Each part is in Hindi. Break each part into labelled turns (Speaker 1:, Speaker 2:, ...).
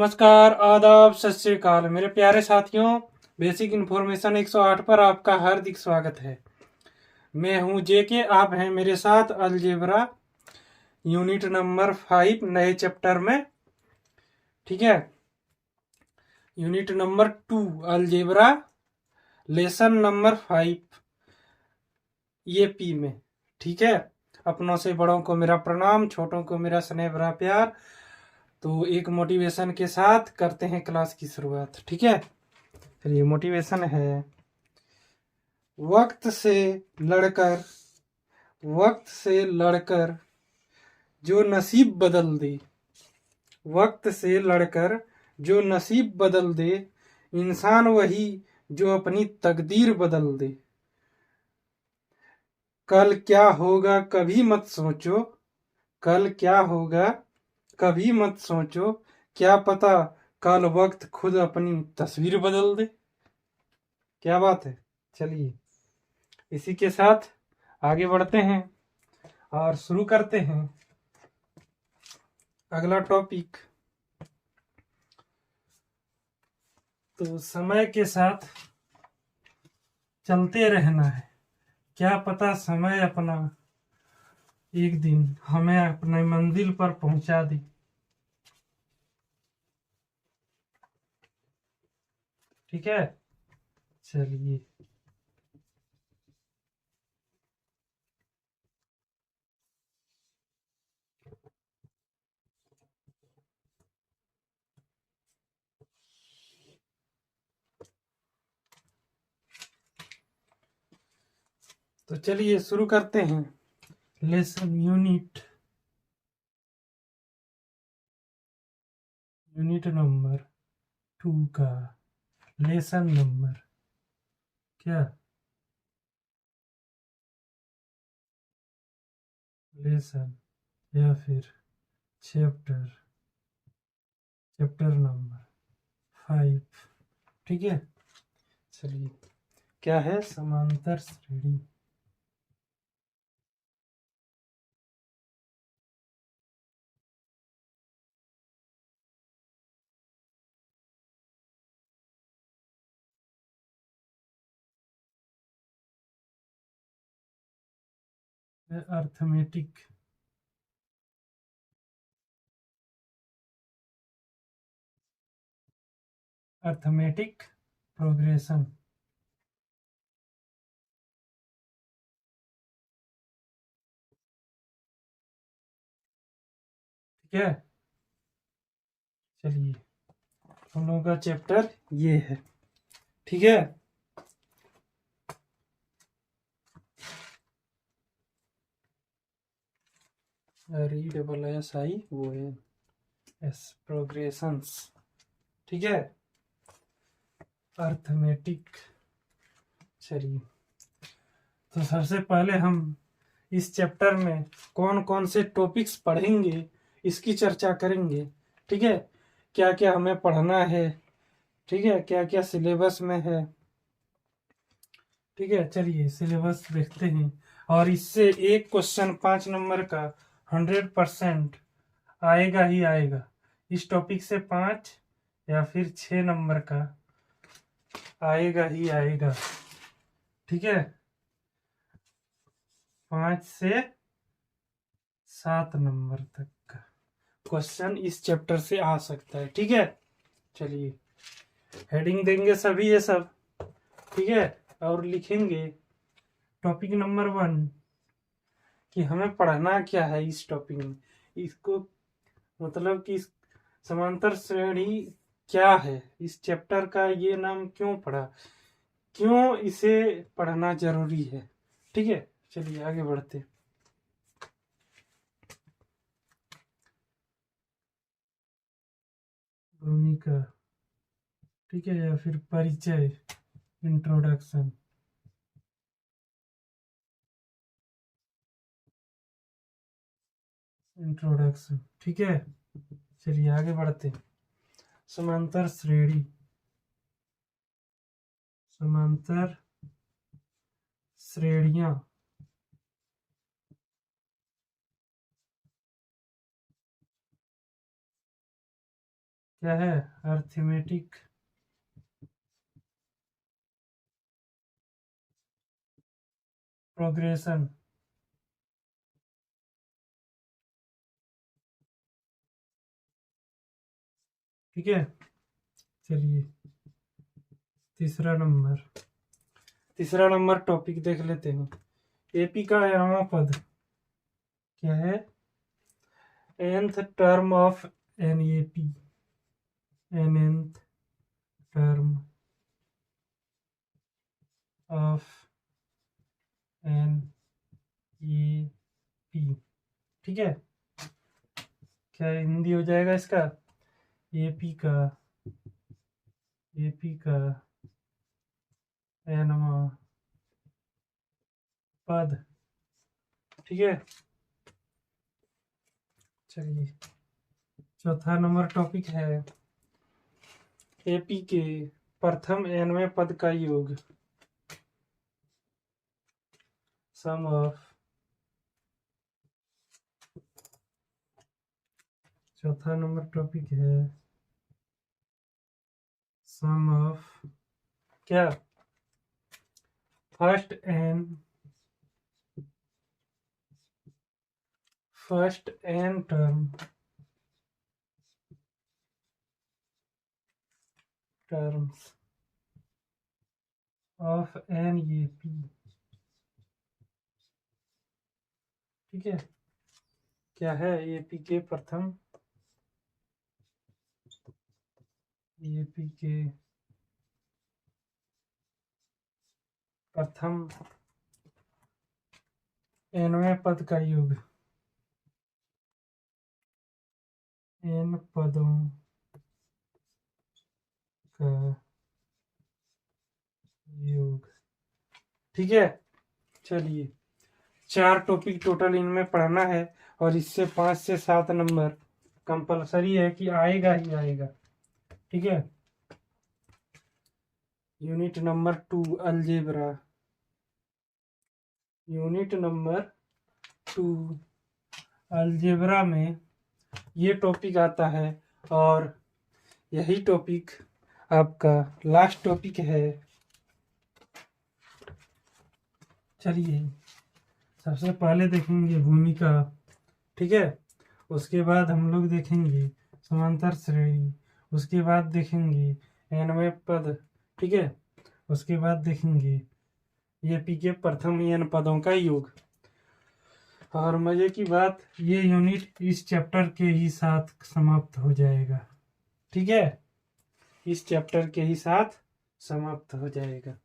Speaker 1: नमस्कार, आदाब, सत श्री अकाल मेरे प्यारे साथियों। बेसिक इन्फॉर्मेशन 108 पर आपका हार्दिक स्वागत है। मैं हूं जेके, आप हैं मेरे साथ अलजेब्रा यूनिट नंबर 5 नए चैप्टर में। ठीक है, unit number 2 algebra lesson number 5 ये पी में। ठीक है, अपनों से बड़ों को मेरा प्रणाम, छोटों को मेरा स्नेह भरा प्यार। तो एक मोटिवेशन के साथ करते हैं क्लास की शुरुआत। ठीक है, चलिए मोटिवेशन है। वक्त से लड़कर जो नसीब बदल दे, वक्त से लड़कर जो नसीब बदल दे, इंसान वही जो अपनी तकदीर बदल दे। कल क्या होगा कभी मत सोचो, कल क्या होगा कभी मत सोचो, क्या पता कल वक्त खुद अपनी तस्वीर बदल दे। क्या बात है। चलिए इसी के साथ आगे बढ़ते हैं और शुरू करते हैं अगला टॉपिक। तो समय के साथ चलते रहना है, क्या पता समय अपना एक दिन हमें अपनी मंजिल पर पहुंचा दे। ठीक है, चलिए तो चलिए शुरू करते हैं लेसन यूनिट नंबर 2 का लेसन नंबर क्या, लेसन या फिर चैप्टर नंबर 5। ठीक है, चलिए क्या है, समांतर श्रेणी। Arithmetic progression. ठीक है, चलिए हम लोगों का चैप्टर ये है। ठीक है, RESSI वो है एस प्रोग्रेशंस। ठीक है, अर्थमेटिक। चलिए तो सबसे पहले हम इस चैप्टर में कौन कौन से टॉपिक्स पढ़ेंगे इसकी चर्चा करेंगे। ठीक है, क्या क्या हमें पढ़ना है, ठीक है, क्या क्या सिलेबस में है। ठीक है, चलिए सिलेबस देखते हैं। और इससे एक क्वेश्चन 5 नंबर का 100% आएगा ही आएगा। इस टॉपिक से 5 या फिर 6 नंबर का आएगा ही आएगा। ठीक है, 5 से 7 नंबर तक का क्वेश्चन इस चैप्टर से आ सकता है। ठीक है, चलिए हेडिंग देंगे सभी ये सब। ठीक है, और लिखेंगे टॉपिक नंबर 1 कि हमें पढ़ना क्या है इस टॉपिक में। इसको मतलब कि समांतर श्रेणी क्या है, इस चैप्टर का ये नाम क्यों पढ़ा, क्यों इसे पढ़ना जरूरी है। ठीक है, चलिए आगे बढ़ते। भूमिका, ठीक है, या फिर परिचय, इंट्रोडक्शन। ठीक है, चलिए आगे बढ़ते। समांतर श्रेणी, समांतर श्रेणियां। क्या है, अर्थमेटिक प्रोग्रेशन। ठीक है, चलिए तीसरा नंबर टॉपिक देख लेते हैं। एपी का 11वां पद क्या है, nth term of NAP, nth term of an AP. ठीक है, क्या हिंदी हो जाएगा इसका, एपी का nवां पद। ठीक है, चलिए चौथा नंबर टॉपिक है एपी के प्रथम nवें पद का योग, सम ऑफ। चौथा नंबर टॉपिक है सम ऑफ क्या, first N terms of an AP. ठीक है, क्या है, एपी के प्रथम nवें पद का योग, n पदों का योग। ठीक है, चलिए 4 टॉपिक टोटल इनमें पढ़ना है और इससे 5 से 7 नंबर कंपलसरी है कि आएगा ही आएगा। ठीक है, unit number 2 algebra, unit number 2 algebra में ये टॉपिक आता है और यही टॉपिक आपका लास्ट टॉपिक है। चलिए सबसे पहले देखेंगे भूमिका। ठीक है, उसके बाद हम लोग देखेंगे समांतर श्रेणी, उसके बाद देखेंगे nवें पद। ठीक है, उसके बाद देखेंगे एपी के प्रथम n पदों का योग। और मजे की बात, ये यूनिट इस चैप्टर के ही साथ समाप्त हो जाएगा। ठीक है, इस चैप्टर के ही साथ समाप्त हो जाएगा।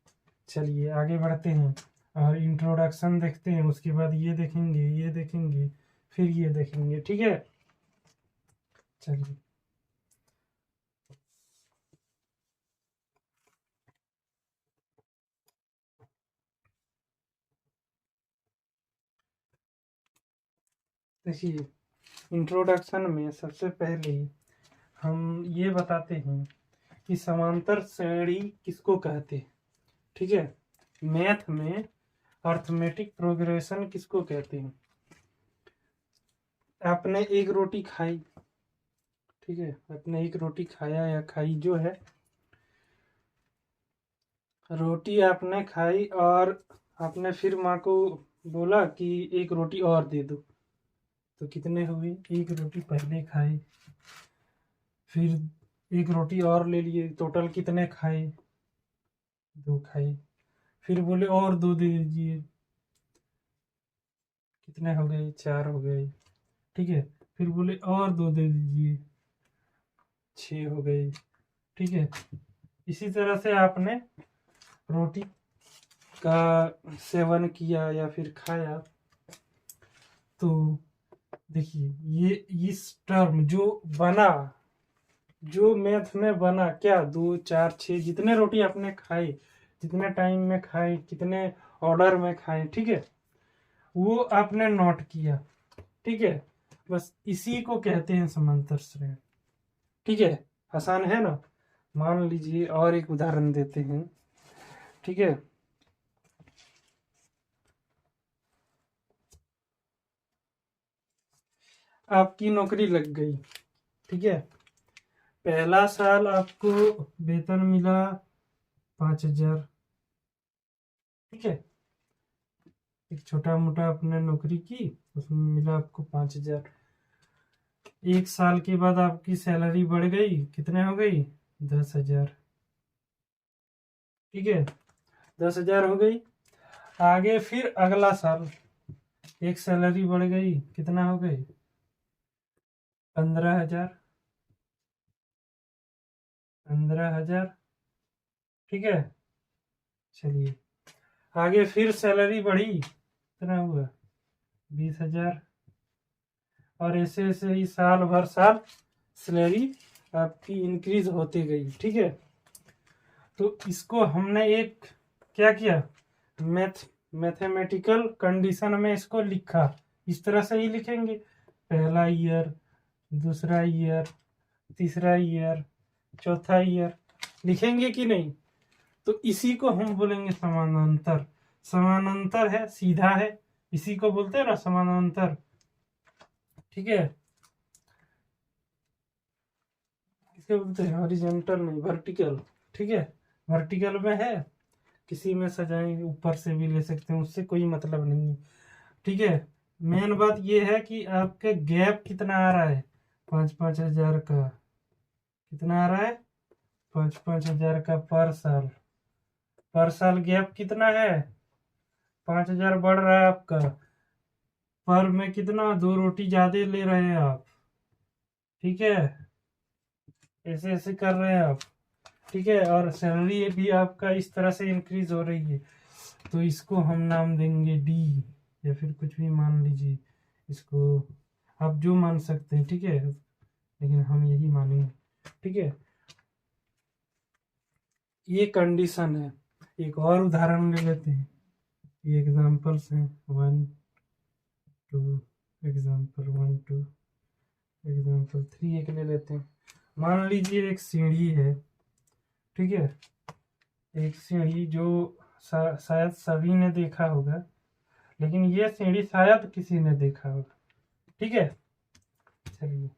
Speaker 1: चलिए आगे बढ़ते हैं और इंट्रोडक्शन देखते हैं, उसके बाद ये देखेंगे फिर ये देखेंगे। ठीक है, चलिए देखिए, इंट्रोडक्शन में सबसे पहले हम ये बताते हैं कि समांतर श्रेणी किसको कहते हैं। ठीक है, मैथ में अर्थमेटिक प्रोग्रेशन किसको कहते हैं। आपने एक रोटी खाई, ठीक है, आपने एक रोटी खाया या खाई, जो है रोटी आपने खाई और आपने फिर माँ को बोला कि एक रोटी और दे दो, तो कितने हुए, एक रोटी पहले खाई, फिर एक रोटी और ले लिए, टोटल कितने खाए, 2 खाए, फिर बोले और 2 दे दीजिए, कितने हो गए, 4 हो गए। ठीक है, फिर बोले और 2 दे दीजिए, 6 हो गए। ठीक है, इसी तरह से आपने रोटी का सेवन किया या फिर खाया, तो देखिए ये इस टर्म जो बना, जो मैथ में बना, क्या 2 4 6 जितने रोटी आपने खाई, जितने टाइम में खाई, कितने ऑर्डर में खाए, ठीक है, वो आपने नोट किया। ठीक है, बस इसी को कहते हैं समांतर श्रेणी। ठीक है, आसान है ना। मान लीजिए और एक उदाहरण देते हैं। ठीक है, आपकी नौकरी लग गई। ठीक है, पहला साल आपको वेतन मिला 5,000, ठीक है। एक छोटा मोटा आपने नौकरी की, उसमें मिला आपको 5,000। एक साल के बाद आपकी सैलरी बढ़ गई, कितने हो गई? 10,000, ठीक है। 10,000 हो गई। आगे फिर अगला साल एक सैलरी बढ़ गई, कितना हो गई? 15,000, 15,000, ठीक है। चलिए, आगे फिर सैलरी बढ़ी, कितना हुआ? 20,000। और ऐसे ऐसे ही साल भर साल सैलरी आपकी इंक्रीज होती गई, ठीक है। तो इसको हमने एक क्या किया, मैथमेटिकल कंडीशन में इसको लिखा। इस तरह से ही लिखेंगे, पहला ईयर, दूसरा ईयर, तीसरा ईयर, चौथा ईयर, लिखेंगे कि नहीं? तो इसी को हम बोलेंगे समानांतर। समानांतर है, सीधा है, इसी को बोलते हैं ना समानांतर, ठीक है। किसके बोलते हैं? हॉरिजॉन्टल नहीं, वर्टिकल, ठीक है। वर्टिकल में है, किसी में सजाएं, ऊपर से भी ले सकते हैं, उससे कोई मतलब नहीं है, ठीक है। मेन बात ये है कि आपके गैप कितना आ रहा है, 5,000 का। कितना आ रहा है? 5,000 का पर साल। पर साल गैप कितना है? 5,000 बढ़ रहा है आपका। पर में कितना, 2 रोटी ज्यादा ले रहे हैं आप, ठीक है। ऐसे ऐसे कर रहे हैं आप, ठीक है। और सैलरी भी आपका इस तरह से इंक्रीज हो रही है। तो इसको हम नाम देंगे डी, या फिर कुछ भी मान लीजिए इसको, आप जो मान सकते हैं, ठीक है। लेकिन हम यही मानेंगे, ठीक है। ये कंडीशन है। एक और उदाहरण ले लेते हैं, ये एग्जांपल्स हैं, 1 2, एग्जांपल 1 2, एग्जांपल 3 एक ले लेते हैं। मान लीजिए एक सीढ़ी है, ठीक है। एक सीढ़ी जो शायद सभी ने देखा होगा, लेकिन ये सीढ़ी शायद किसी ने देखा होगा, ठीक है। चलिए,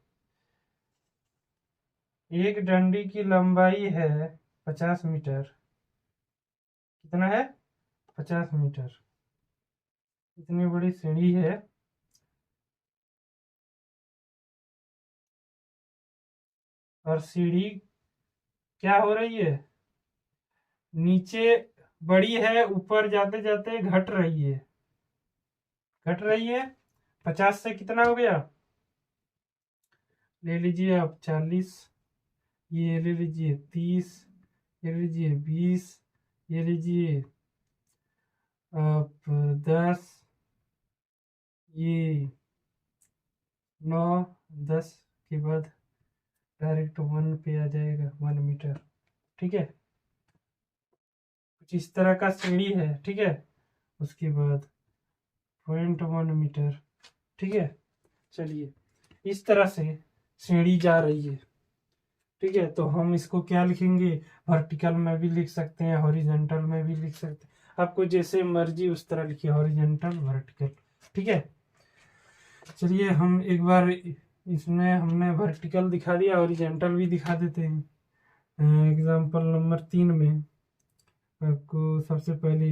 Speaker 1: एक डंडी की लंबाई है 50 मीटर। कितना है? 50 मीटर। इतनी बड़ी सीढ़ी है, और सीढ़ी क्या हो रही है? नीचे बड़ी है, ऊपर जाते जाते घट रही है, घट रही है। 50 से कितना हो गया? ले लीजिए आप 40, ये ले लीजिए 30, ये लीजिए 20, ये लीजिए आप 10, ये 9, 10 के बाद डायरेक्ट 1 पे आ जाएगा, 1 मीटर, ठीक है। कुछ इस तरह का सीढ़ी है, ठीक है। उसके बाद 0.1 मीटर, ठीक है। चलिए, इस तरह से सीढ़ी जा रही है, ठीक है। तो हम इसको क्या लिखेंगे? वर्टिकल में भी लिख सकते हैं, हॉरिजॉन्टल में भी लिख सकते हैं, आपको जैसे मर्जी उस तरह लिखिए, हॉरिजॉन्टल, वर्टिकल, ठीक है। चलिए, हम एक बार इसमें हमने वर्टिकल दिखा दिया, हॉरिजॉन्टल भी दिखा देते हैं। एग्जाम्पल नंबर 3 में आपको सबसे पहले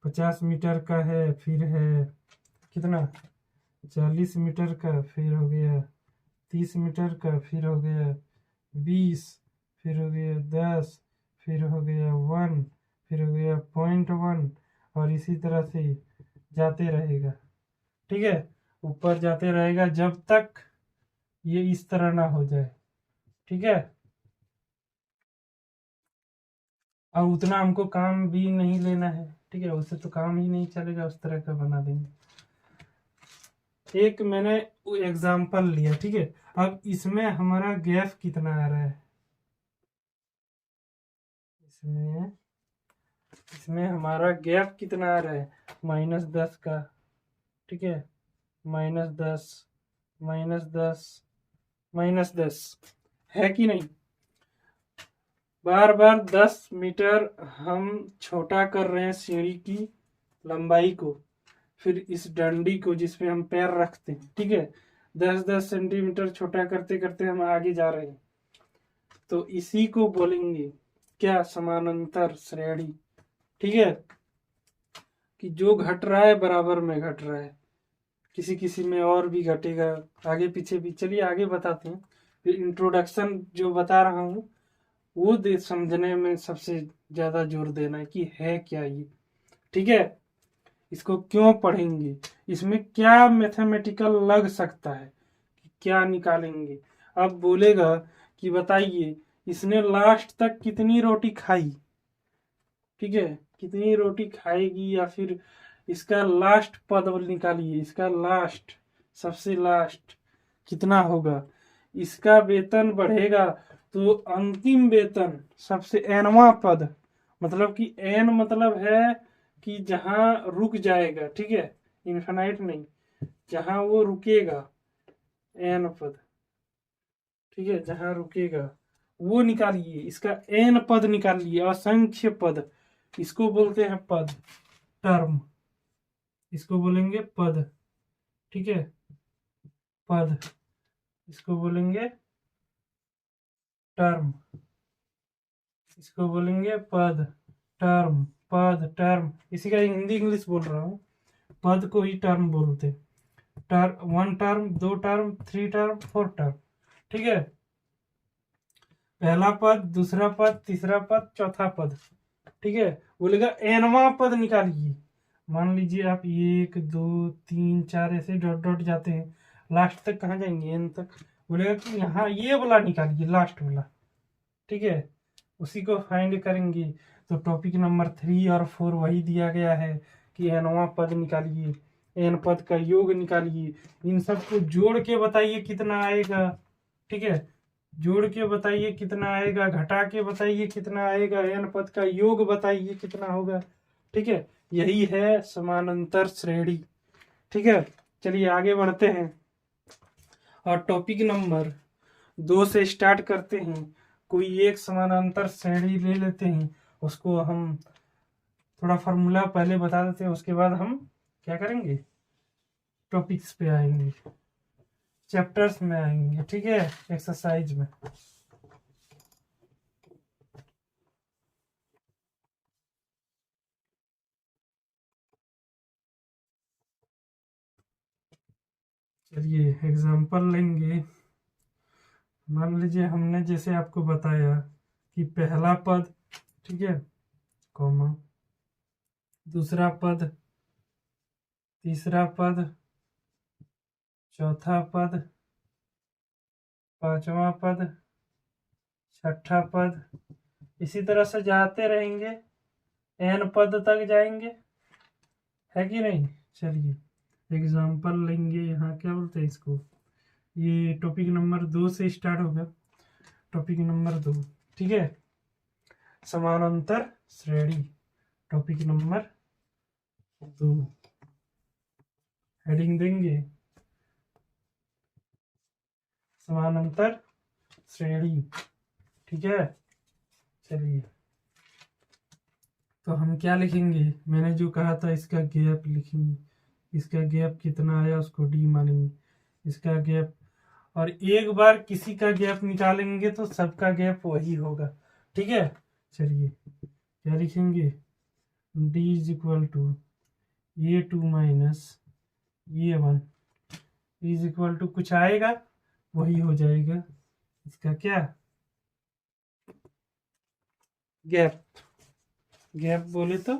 Speaker 1: 50 मीटर का है, फिर है कितना, 40 मीटर का, फिर हो गया 30 मीटर का, फिर हो गया 20, फिर हो गया 10, फिर हो गया 1, फिर हो गया 0.1, और इसी तरह से जाते रहेगा, ठीक है। ऊपर जाते रहेगा जब तक ये इस तरह ना हो जाए, ठीक है। और उतना हमको काम भी नहीं लेना है, ठीक है, उससे तो काम ही नहीं चलेगा, उस तरह का बना देंगे। एक मैंने एग्जाम्पल लिया, ठीक है। अब इसमें हमारा गैप कितना आ रहा है? इसमें इसमें हमारा गैप कितना आ रहा है? -10 का, ठीक है। -10, -10, -10 है कि नहीं? बार बार 10 मीटर हम छोटा कर रहे हैं सीढ़ी की लंबाई को, फिर इस डंडी को जिसमें हम पैर रखते हैं, ठीक है। 10-10 सेंटीमीटर छोटा करते करते हम आगे जा रहे हैं, तो इसी को बोलेंगे क्या, समानांतर श्रेणी। ठीक है, कि जो घट रहा है बराबर में घट रहा है, किसी किसी में और भी घटेगा, आगे पीछे भी। चलिए आगे बताते हैं। फिर इंट्रोडक्शन जो बता रहा हूँ वो समझने में सबसे ज्यादा जोर देना है कि है क्या ये। ठीक है, इसको क्यों पढ़ेंगे, इसमें क्या मैथमेटिकल लग सकता है, क्या निकालेंगे। अब बोलेगा कि बताइए इसने लास्ट तक कितनी रोटी खाई। ठीक है, कितनी रोटी खाएगी, या फिर इसका लास्ट पद निकालिए, इसका लास्ट, सबसे लास्ट कितना होगा। इसका वेतन बढ़ेगा तो अंतिम वेतन सबसे एनवा पद, मतलब कि एन मतलब है कि जहां रुक जाएगा। ठीक है, इन्फिनाइट नहीं, जहां वो रुकेगा, एन पद। ठीक है, जहां रुकेगा वो निकालिए, इसका एन पद निकालिए, असंख्य पद, इसको बोलते हैं पद, टर्म, इसको बोलेंगे पद। ठीक है, पद, इसको बोलेंगे टर्म, इसको बोलेंगे पद, टर्म, पद, टर्म। इसी का हिंदी इंग्लिश बोल रहा हूँ, पद को ही टर्म बोलते। Term, 1 term, 2 term, 3 term, 4 term. ठीक है, पहला पद, दूसरा पद, तीसरा पद, चौथा पद। ठीक है, बोलेगा एनवा पद निकालिए। मान लीजिए आप 1 2 3 4 ऐसे डॉट डॉट जाते हैं, लास्ट तक कहाँ जाएंगे, एन तक। बोलेगा कि यहाँ ये वाला निकालिए, लास्ट वाला। ठीक है, उसी को फाइंड करेंगे। तो टॉपिक नंबर 3 और 4 वही दिया गया है कि एनवा पद निकालिए, एन पद का योग निकालिए, इन सबको जोड़ के बताइए कितना आएगा। ठीक है, जोड़ के बताइए कितना आएगा, घटा के बताइए कितना आएगा, एन पद का योग बताइए कितना होगा। ठीक है, यही है समानांतर श्रेणी। ठीक है, चलिए आगे बढ़ते हैं और टॉपिक नंबर 2 से स्टार्ट करते हैं। कोई एक समानांतर श्रेणी ले लेते हैं, उसको हम थोड़ा फार्मूला पहले बता देते हैं, उसके बाद हम क्या करेंगे, टॉपिक्स पे आएंगे, चैप्टर्स में आएंगे। ठीक है, एक्सरसाइज में। चलिए एग्जांपल लेंगे। मान लीजिए हमने जैसे आपको बताया कि पहला पद, ठीक है, कॉमा, दूसरा पद, तीसरा पद, चौथा पद, पांचवा पद, छठा पद, इसी तरह से जाते रहेंगे, एन पद तक जाएंगे, है कि नहीं। चलिए एग्जांपल लेंगे, यहाँ क्या बोलते हैं इसको, ये टॉपिक नंबर 2 से स्टार्ट होगा, टॉपिक नंबर 2। ठीक है, समानांतर श्रेणी, टॉपिक नंबर 2, हेडिंग देंगे समानांतर श्रेणी। ठीक है, चलिए तो हम क्या लिखेंगे, मैंने जो कहा था इसका गैप लिखेंगे, इसका गैप कितना आया उसको डी मानेंगे, इसका गैप, और एक बार किसी का गैप निकालेंगे तो सबका गैप वही होगा। ठीक है, चलिए क्या लिखेंगे, डी इज इक्वल टू ये 2 माइनस ये 1 इज इक्वल टू कुछ आएगा वही हो जाएगा, इसका क्या, गैप। गैप बोले तो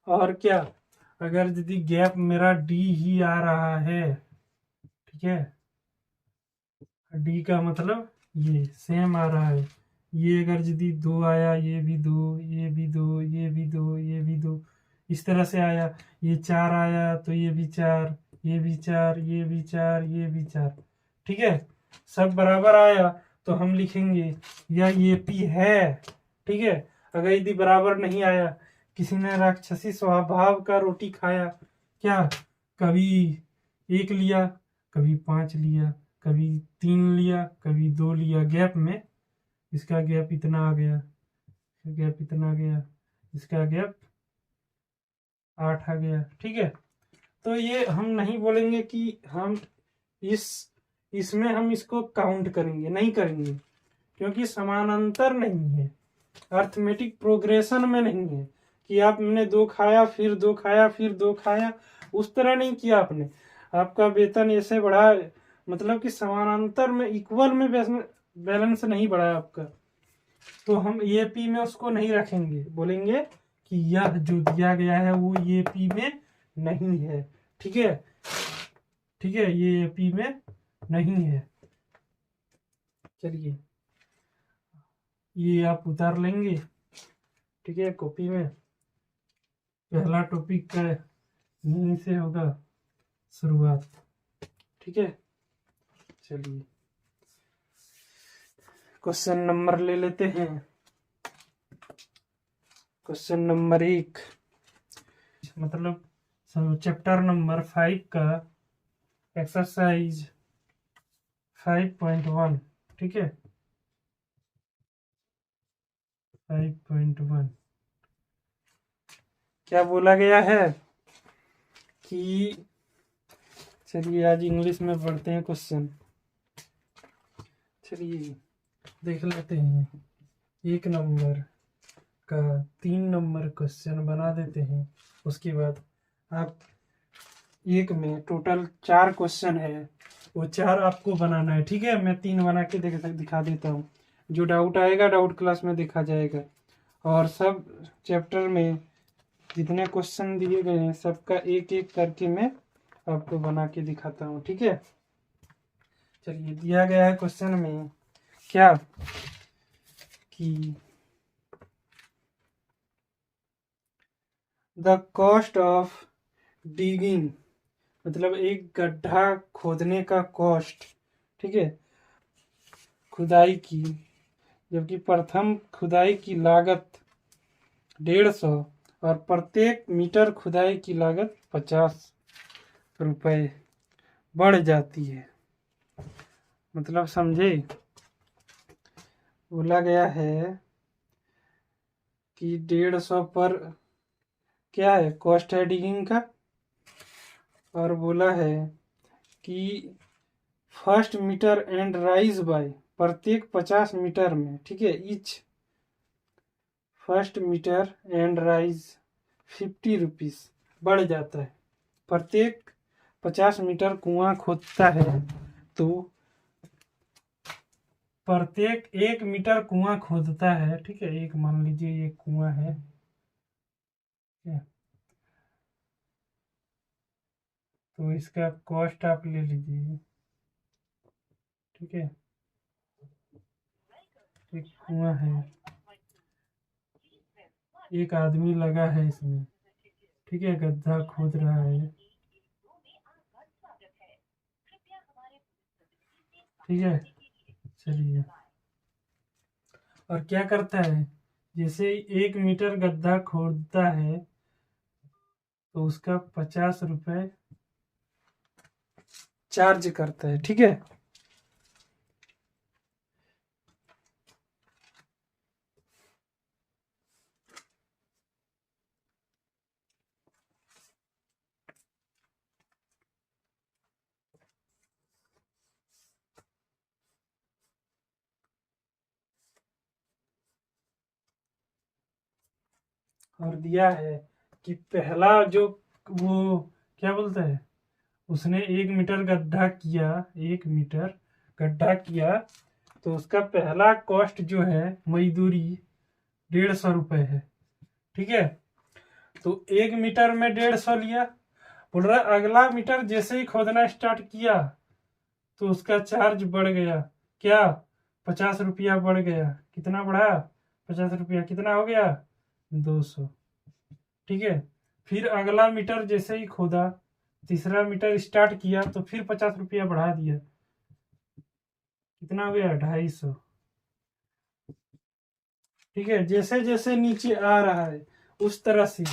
Speaker 1: और क्या, अगर यदि गैप मेरा डी ही आ रहा है, ठीक है, डी का मतलब ये सेम आ रहा है, ये अगर यदि 2 आया, ये भी 2, ये भी 2, ये भी 2, ये भी 2, इस तरह से आया, ये 4 आया तो ये भी 4, ये भी 4, ये भी 4, ये भी 4। ठीक है, सब बराबर आया तो हम लिखेंगे या ये पी है। ठीक है, अगर यदि बराबर नहीं आया, किसी ने राक्षसी स्वभाव का रोटी खाया, क्या, कभी 1 लिया, कभी 5 लिया, कभी 3 लिया, कभी 2 लिया, गैप में इसका गैप इतना आ गया, गैप इतना आ गया, इसका गैप 8 आ गया, ठीक है। तो ये हम नहीं बोलेंगे कि हम इसमें हम इसको काउंट करेंगे, नहीं करेंगे, क्योंकि समानांतर नहीं है, अर्थमेटिक प्रोग्रेशन में नहीं है कि आपने 2 खाया फिर 2 खाया फिर 2 खाया, उस तरह नहीं किया आपने। आपका वेतन ऐसे बढ़ा, मतलब कि समानांतर में, इक्वल में बैलेंस नहीं बढ़ा आपका, तो हम ये पी में उसको नहीं रखेंगे, बोलेंगे कि यह जो दिया गया है वो ये पी में नहीं है, ठीक है, ठीक है, ये पी में नहीं है। चलिए ये आप उतार लेंगे, ठीक है, कॉपी में। पहला टॉपिक का यहीं से होगा शुरुआत, ठीक है। चलिए क्वेश्चन नंबर ले लेते हैं। क्वेश्चन नंबर 1, मतलब चैप्टर नंबर 5 का एक्सरसाइज 5.1, ठीक है, 5.1 क्या बोला गया है कि, चलिए आज इंग्लिश में पढ़ते हैं क्वेश्चन। चलिए देख लेते हैं, 1 नंबर का 3 नंबर क्वेश्चन बना देते हैं। उसके बाद आप एक में टोटल 4 क्वेश्चन है, वो 4 आपको बनाना है, ठीक है। मैं 3 बना के दिखा देता हूँ, जो डाउट आएगा डाउट क्लास में देखा जाएगा, और सब चैप्टर में जितने क्वेश्चन दिए गए हैं सबका एक एक करके मैं आपको बना के दिखाता हूँ, ठीक है। चलिए दिया गया है क्वेश्चन में क्या कि द कॉस्ट ऑफ डिगिंग, मतलब एक गड्ढा खोदने का कॉस्ट, ठीक है, खुदाई की, जबकि प्रथम खुदाई की लागत 150 और प्रत्येक मीटर खुदाई की लागत 50 रुपए बढ़ जाती है। मतलब समझे, बोला गया है कि 150 पर क्या है, कॉस्ट है डिगिंग का, और बोला है कि first metre and rise by, प्रत्येक 50 मीटर में, ठीक है, each first metre and rise 50 rupees बढ़ जाता है। प्रत्येक 50 मीटर कुआं खोदता है तो प्रत्येक 1 मीटर कुआं खोदता है, ठीक है, एक मान लीजिए ये कुआं है, तो इसका कॉस्ट आप ले लीजिए, ठीक है। एक कुआं है, एक आदमी लगा है इसमें, ठीक है, गड्ढा खोद रहा है, ठीक है। चलिए, और क्या करता है, जैसे 1 मीटर गड्ढा खोदता है तो उसका 50 रुपए चार्ज करता है, ठीक है। और दिया है कि पहला जो, वो क्या बोलता है, उसने 1 मीटर गड्ढा किया, 1 मीटर गड्ढा किया, तो उसका पहला कॉस्ट जो है मजदूरी 150 रुपए है, ठीक है। तो 1 मीटर में 150 लिया, बोल रहा अगला मीटर जैसे ही खोदना स्टार्ट किया तो उसका चार्ज बढ़ गया, क्या, 50 रुपया बढ़ गया, कितना बढ़ा, 50 रुपया, कितना हो गया, 200, ठीक है। फिर अगला मीटर जैसे ही खोदा, तीसरा मीटर स्टार्ट किया तो फिर 50 रुपया बढ़ा दिया, कितना हो गया, 250, ठीक है। जैसे जैसे नीचे आ रहा है उस तरह से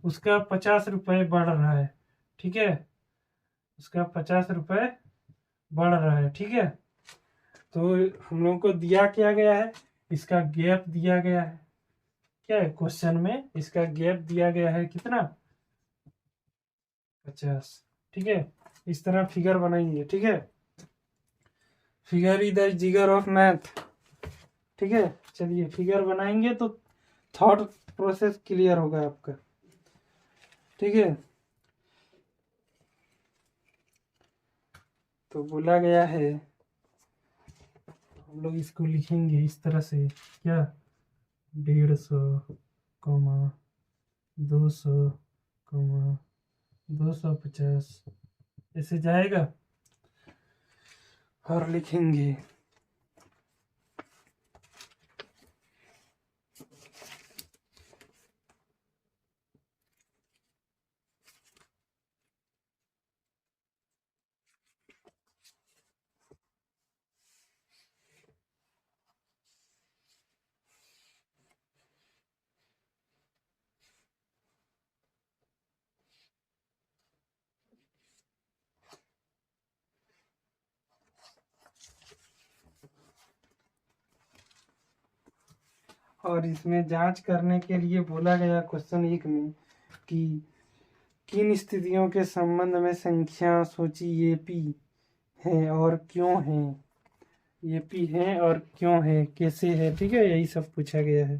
Speaker 1: उसका 50 रुपये बढ़ रहा है, ठीक है, उसका 50 रुपये बढ़ रहा है, ठीक है। तो हम लोगों को दिया क्या गया है, इसका गैप दिया गया है, क्या है क्वेश्चन में, इसका गैप दिया गया है कितना, 50। ठीक है, इस तरह फिगर बनाएंगे। ठीक है, फिगर इज द जिगर ऑफ मैथ। ठीक है, चलिए फिगर बनाएंगे तो थॉट प्रोसेस क्लियर होगा आपका। ठीक है, तो बोला गया है, हम लोग इसको लिखेंगे इस तरह से, क्या 150, 200, 250 ऐसे जाएगा और लिखेंगे। और इसमें जांच करने के लिए बोला गया क्वेश्चन 1 में कि किन स्थितियों के संबंध में संख्या सूची ये पी है और क्यों है, ये पी है और क्यों है, कैसे है। ठीक है, यही सब पूछा गया है।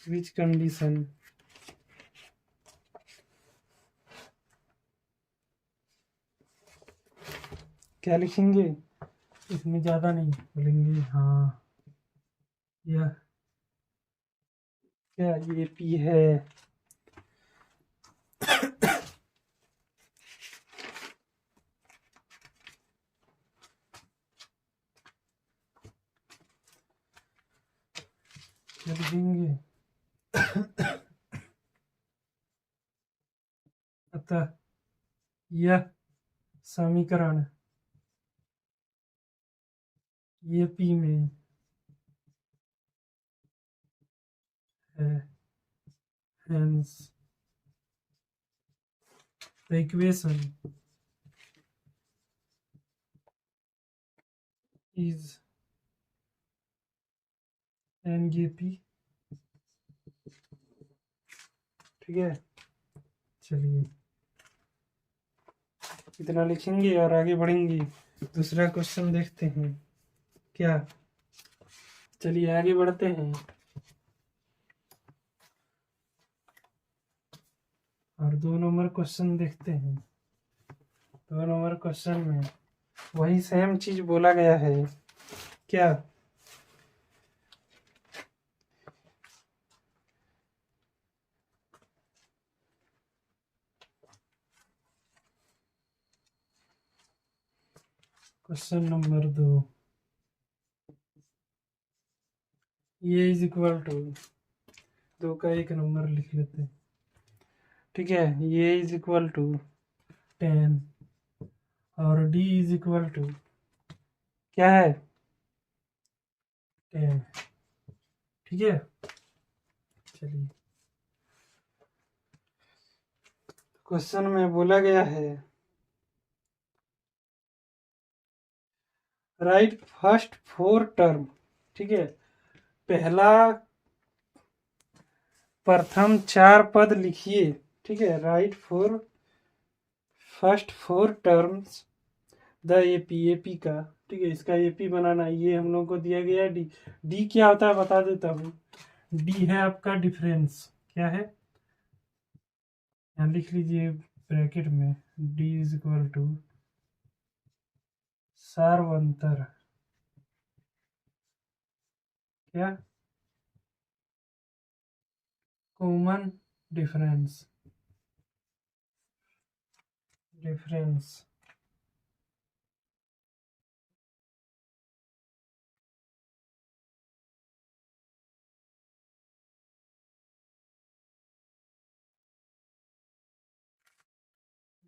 Speaker 1: विच कंडीशन, क्या लिखेंगे, इसमें ज़्यादा नहीं बोलेंगे। हाँ, यह क्या ये पी है। क्या लिखेंगे, अतः यह समीकरण ये पी में है, hence the equation is NJP। ठीक है, चलिए इतना लिखेंगे और आगे बढ़ेंगे। दूसरा क्वेश्चन देखते हैं क्या। चलिए आगे बढ़ते हैं और 2 नंबर क्वेश्चन देखते हैं। 2 नंबर क्वेश्चन में वही सेम चीज बोला गया है, क्या क्वेश्चन नंबर 2, ये इज इक्वल टू 2 का 1 नंबर लिख लेते हैं। ठीक है, ये इज इक्वल टू 10 और डी इज इक्वल टू क्या है 10। ठीक है, चलिए क्वेश्चन में बोला गया है राइट फर्स्ट 4 टर्म। ठीक है, पहला प्रथम 4 पद लिखिए। ठीक है, right first 4 terms the AP का। ठीक है, इसका एपी बनाना, ये हम लोग को दिया गया है डी। डी क्या होता है बता देता हूँ। डी है आपका डिफरेंस, क्या है, यहाँ लिख लीजिए ब्रैकेट में, डी इज इक्वल टू सार्वंतर, क्या common difference, difference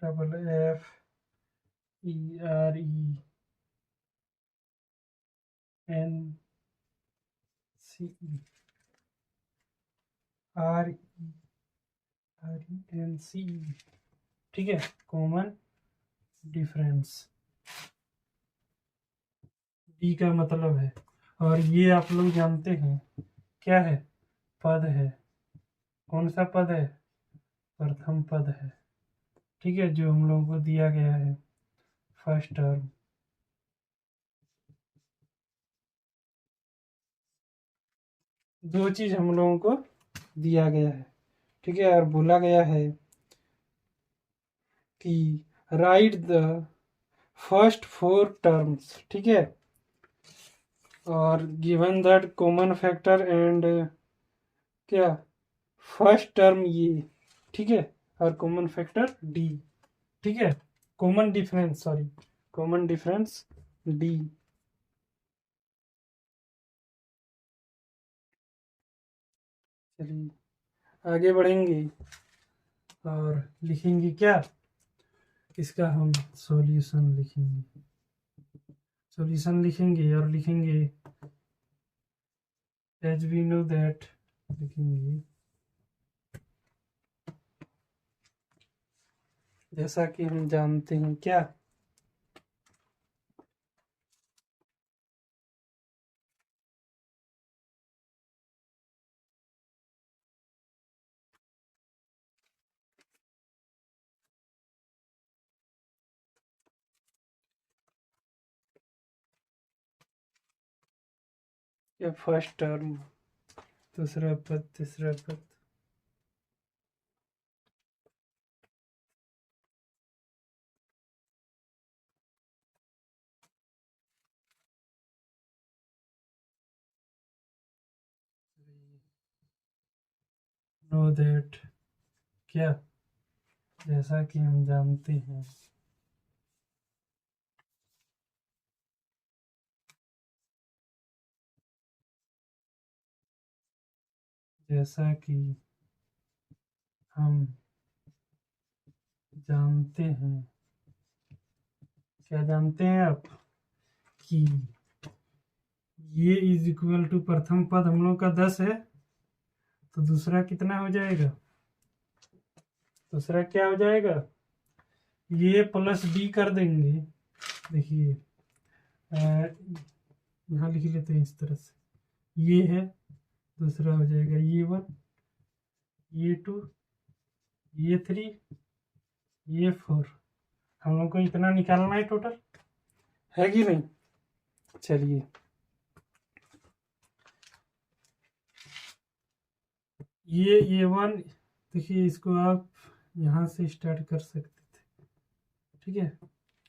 Speaker 1: double F E R E N C E R N C E. ठीक है, कॉमन डिफरेंस डी का मतलब है। और ये आप लोग जानते हैं क्या है, पद है। कौन सा पद है? प्रथम पद है, ठीक है, जो हम लोगों को दिया गया है फर्स्ट टर्म। दो चीज हम लोगों को दिया गया है, ठीक है, और बोला गया है कि राइट द फर्स्ट 4 टर्म्स, ठीक है, और given that common factor and क्या फर्स्ट टर्म ये, ठीक है, और कॉमन फैक्टर डी, ठीक है, common difference, sorry, common difference D. चलिए आगे बढ़ेंगे और लिखेंगे क्या, इसका हम सॉल्यूशन लिखेंगे, सॉल्यूशन लिखेंगे और लिखेंगे एज वी नो दैट, लिखेंगे जैसा कि हम जानते हैं क्या, या फर्स्ट टर्म, दूसरा पद, तीसरा पद, नो दैट क्या, जैसा कि हम जानते हैं, जैसा कि हम जानते हैं, क्या जानते हैं आप, कि ये इज इक्वल टू प्रथम पद हम लोग का 10 है, तो दूसरा कितना हो जाएगा, दूसरा क्या हो जाएगा, ये प्लस डी कर देंगे, देखिए यहाँ लिख लेते हैं इस तरह से, ये है, दूसरा हो जाएगा ये 1, ये 2, ये 3, ये 4, हम लोग को इतना निकालना है टोटल, है कि नहीं। चलिए ये 1, देखिए इसको आप यहाँ से स्टार्ट कर सकते थे, ठीक है,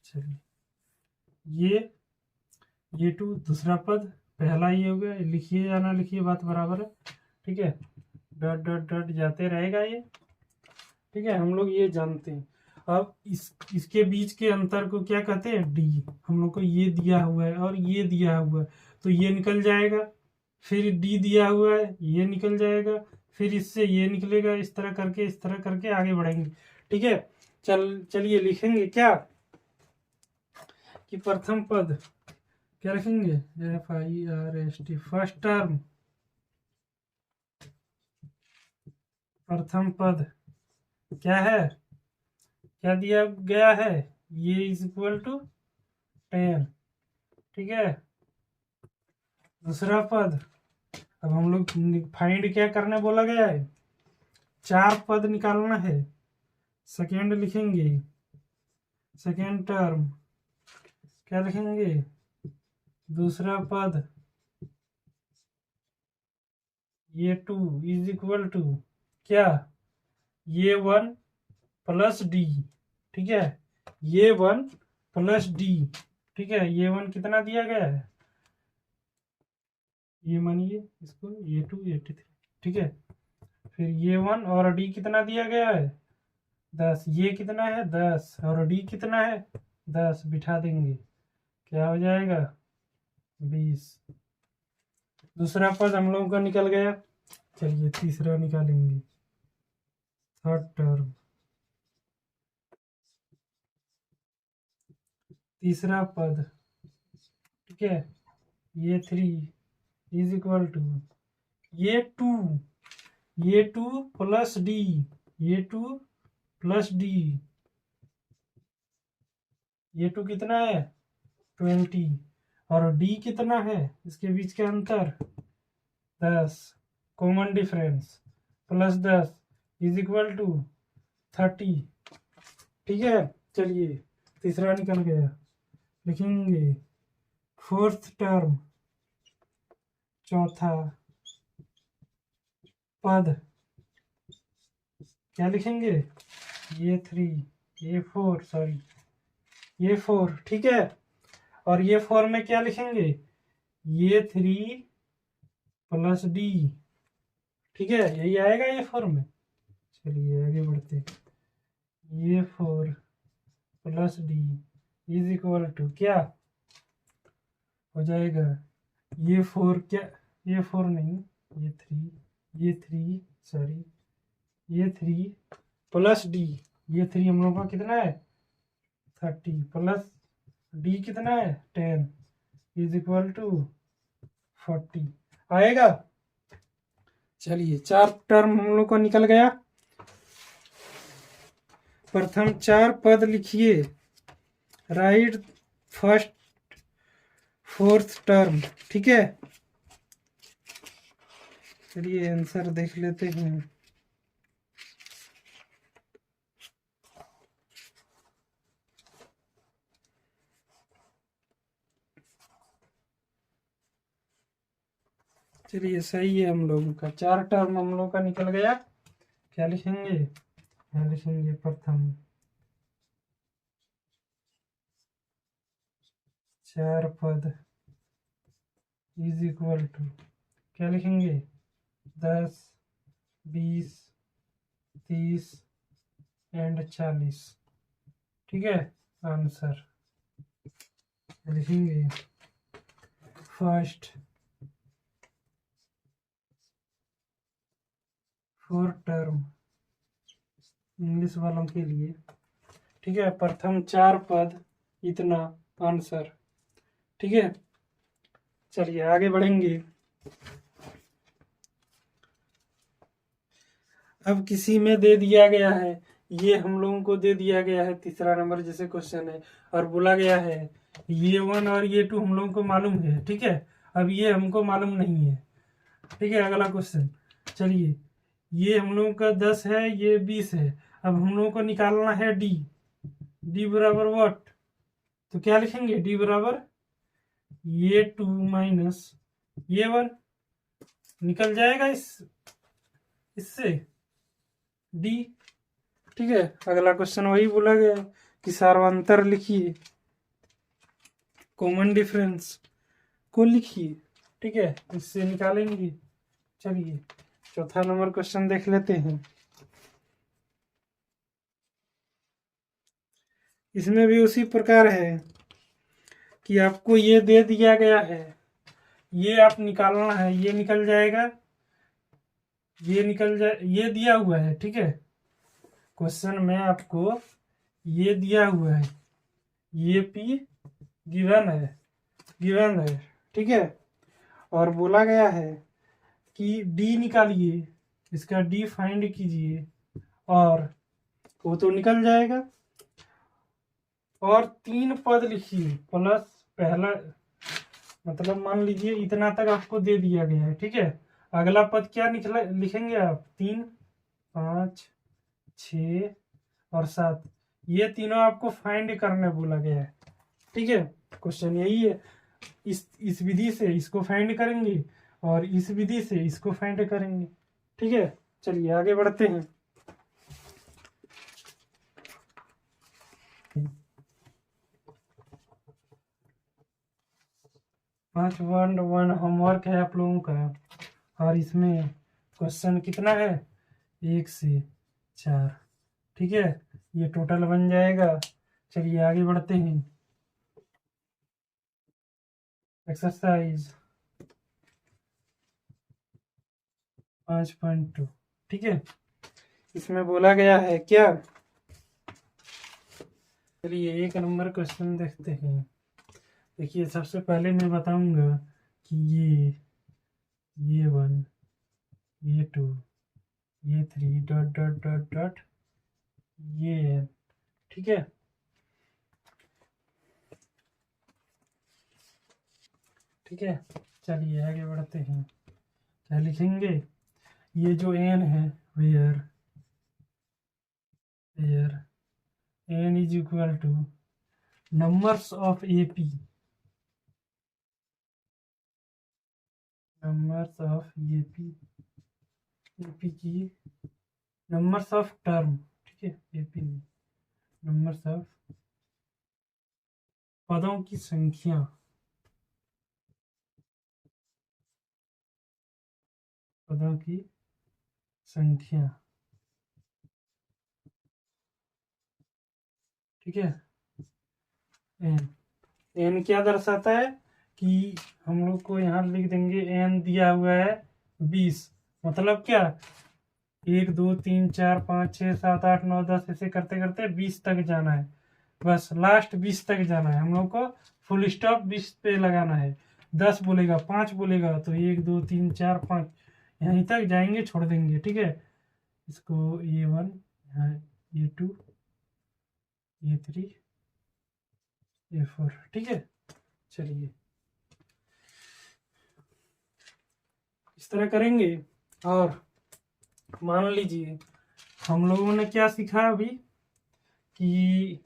Speaker 1: चलिए ये 2, दूसरा पद, पहला ये हो गया, लिखिए या ना लिखिए बात बराबर है, ठीक है, डॉट डॉट डॉट जाते रहेगा ये, ठीक है, हम लोग ये जानते हैं। अब इसके बीच के अंतर को क्या कहते हैं, डी, हम लोग को ये दिया हुआ है और ये दिया हुआ है, तो ये निकल जाएगा, फिर डी दिया हुआ है, ये निकल जाएगा, फिर इससे ये निकलेगा, इस तरह करके आगे बढ़ेंगे, ठीक है। चलिए लिखेंगे क्या, कि प्रथम पद क्या लिखेंगे, FIRST, फर्स्ट टर्म, प्रथम पद क्या है, क्या दिया गया है, ये इज इक्वल टू 10, ठीक है, दूसरा पद, अब हम लोग फाइंड क्या करने बोला गया है, 4 पद निकालना है, सेकेंड लिखेंगे, सेकेंड टर्म क्या लिखेंगे, दूसरा पद, ये 2 इज इक्वल टू क्या, ये 1 प्लस डी, ठीक है, ये 1 प्लस डी, ठीक है, ये 1 कितना दिया गया है, ये मानिए इसको, ये 2 83, ठीक है, फिर ये 1 और डी कितना दिया गया है 10, ये कितना है 10 और डी कितना है 10, बिठा देंगे, क्या हो जाएगा 20, दूसरा पद हम लोगों का निकल गया। चलिए तीसरा निकालेंगे, थर्ड टर्म, तीसरा पद, ठीक है, ये 3 इज इक्वल टू ये 2 प्लस डी, ये 2 प्लस डी, ये 2 कितना है 20, और डी कितना है, इसके बीच का अंतर 10, common difference, plus 10 is equal to 30। ठीक है, चलिए तीसरा निकल गया। लिखेंगे फोर्थ टर्म, चौथा पद, क्या लिखेंगे, ये 3, ये 4, सॉरी ये 4। ठीक है, और ये 4 में क्या लिखेंगे, ये 3 प्लस डी। ठीक है, यही आएगा ये 4 में। चलिए आगे बढ़ते, ये 4 plus D is equal to क्या हो जाएगा, ये 4 क्या, ये 4 नहीं, ये 3 सॉरी ये 3 प्लस डी, ये 3 हम लोग का कितना है 30 प्लस डी कितना है 10 इज इक्वल टू 40 आएगा। चलिए 4 टर्म हम लोग को निकल गया। प्रथम 4 पद लिखिए, राइट फर्स्ट फोर्थ टर्म। ठीक है, चलिए आंसर देख लेते हैं। चलिए सही है, हम लोगों का 4 टर्म हम लोग का निकल गया। क्या लिखेंगे, क्या लिखेंगे, प्रथम 4 पद इज इक्वल टू क्या लिखेंगे 10, 20, 30 एंड 40। ठीक है, आंसर लिखेंगे फर्स्ट 4 टर्म इंग्लिश वालों के लिए। ठीक है, प्रथम 4 पद इतना आंसर। ठीक है, चलिए आगे बढ़ेंगे। अब किसी में दे दिया गया है, ये हम लोगों को दे दिया गया है तीसरा नंबर जैसे क्वेश्चन है, और बोला गया है ये 1 और ये 2 हम लोगों को मालूम है। ठीक है, अब ये हमको मालूम नहीं है। ठीक है, अगला क्वेश्चन, चलिए ये हम लोगों का 10 है, ये 20 है। अब हम लोगों को निकालना है डी। डी बराबर व्हाट, तो क्या लिखेंगे, डी बराबर ये 2 माइनस ये 1 निकल जाएगा इससे डी। ठीक है, अगला क्वेश्चन वही बोला गया है कि सार्वंतर लिखिए, कॉमन डिफरेंस को लिखिए। ठीक है, इससे निकालेंगे। चलिए चौथा नंबर क्वेश्चन देख लेते हैं। इसमें भी उसी प्रकार है कि आपको ये दे दिया गया है, ये आप निकालना है, ये निकल जाएगा, ये निकल जाए, ये दिया हुआ है। ठीक है, क्वेश्चन में आपको ये दिया हुआ है, ये पी गिवन है। ठीक है, और बोला गया है कि डी निकालिए, इसका डी फाइंड कीजिए, और वो तो निकल जाएगा। और 3 पद लिखिए प्लस पहला, मतलब मान लीजिए इतना तक आपको दे दिया गया है। ठीक है, अगला पद क्या निकला लिखेंगे आप, 3, 5, 6 और 7, ये तीनों आपको फाइंड करने बोला गया है। ठीक है, क्वेश्चन यही है, इस विधि से इसको फाइंड करेंगे और इस विधि से इसको फाइंड करेंगे। ठीक है, चलिए आगे बढ़ते हैं। पांच वन होमवर्क है आप लोगों का, और इसमें क्वेश्चन कितना है 1 से 4। ठीक है, ये टोटल बन जाएगा। चलिए आगे बढ़ते हैं। एक्सरसाइज 5.2। ठीक है, इसमें बोला गया है क्या, चलिए 1 नंबर क्वेश्चन देखते हैं। देखिए सबसे पहले मैं बताऊंगा कि ये 1, ये 2, ये 3 डॉट डॉट डॉट डॉट ये। ठीक है, ठीक है, चलिए आगे बढ़ते हैं। क्या लिखेंगे, ये जो एन है where n is equal to numbers of AP की नंबर्स ऑफ टर्म, ठीक है, AP में नंबर्स ऑफ पदों की संख्या, ठीक है। एन क्या दर्शाता है कि हम लोग को यहाँ लिख देंगे एन दिया हुआ है 20, मतलब क्या 1 2 3 4 5 6 7 8 9 10 ऐसे करते करते 20 तक जाना है, बस लास्ट 20 तक जाना है। हम लोग को फुल स्टॉप 20 पे लगाना है। 10 बोलेगा 5 बोलेगा तो 1 2 3 4 5 यहीं तक जाएंगे, छोड़ देंगे, ठीक है। इसको A1, A2, A3, A4, ठीक है। चलिए इस तरह करेंगे। और मान लीजिए हम लोगों ने क्या सीखा अभी कि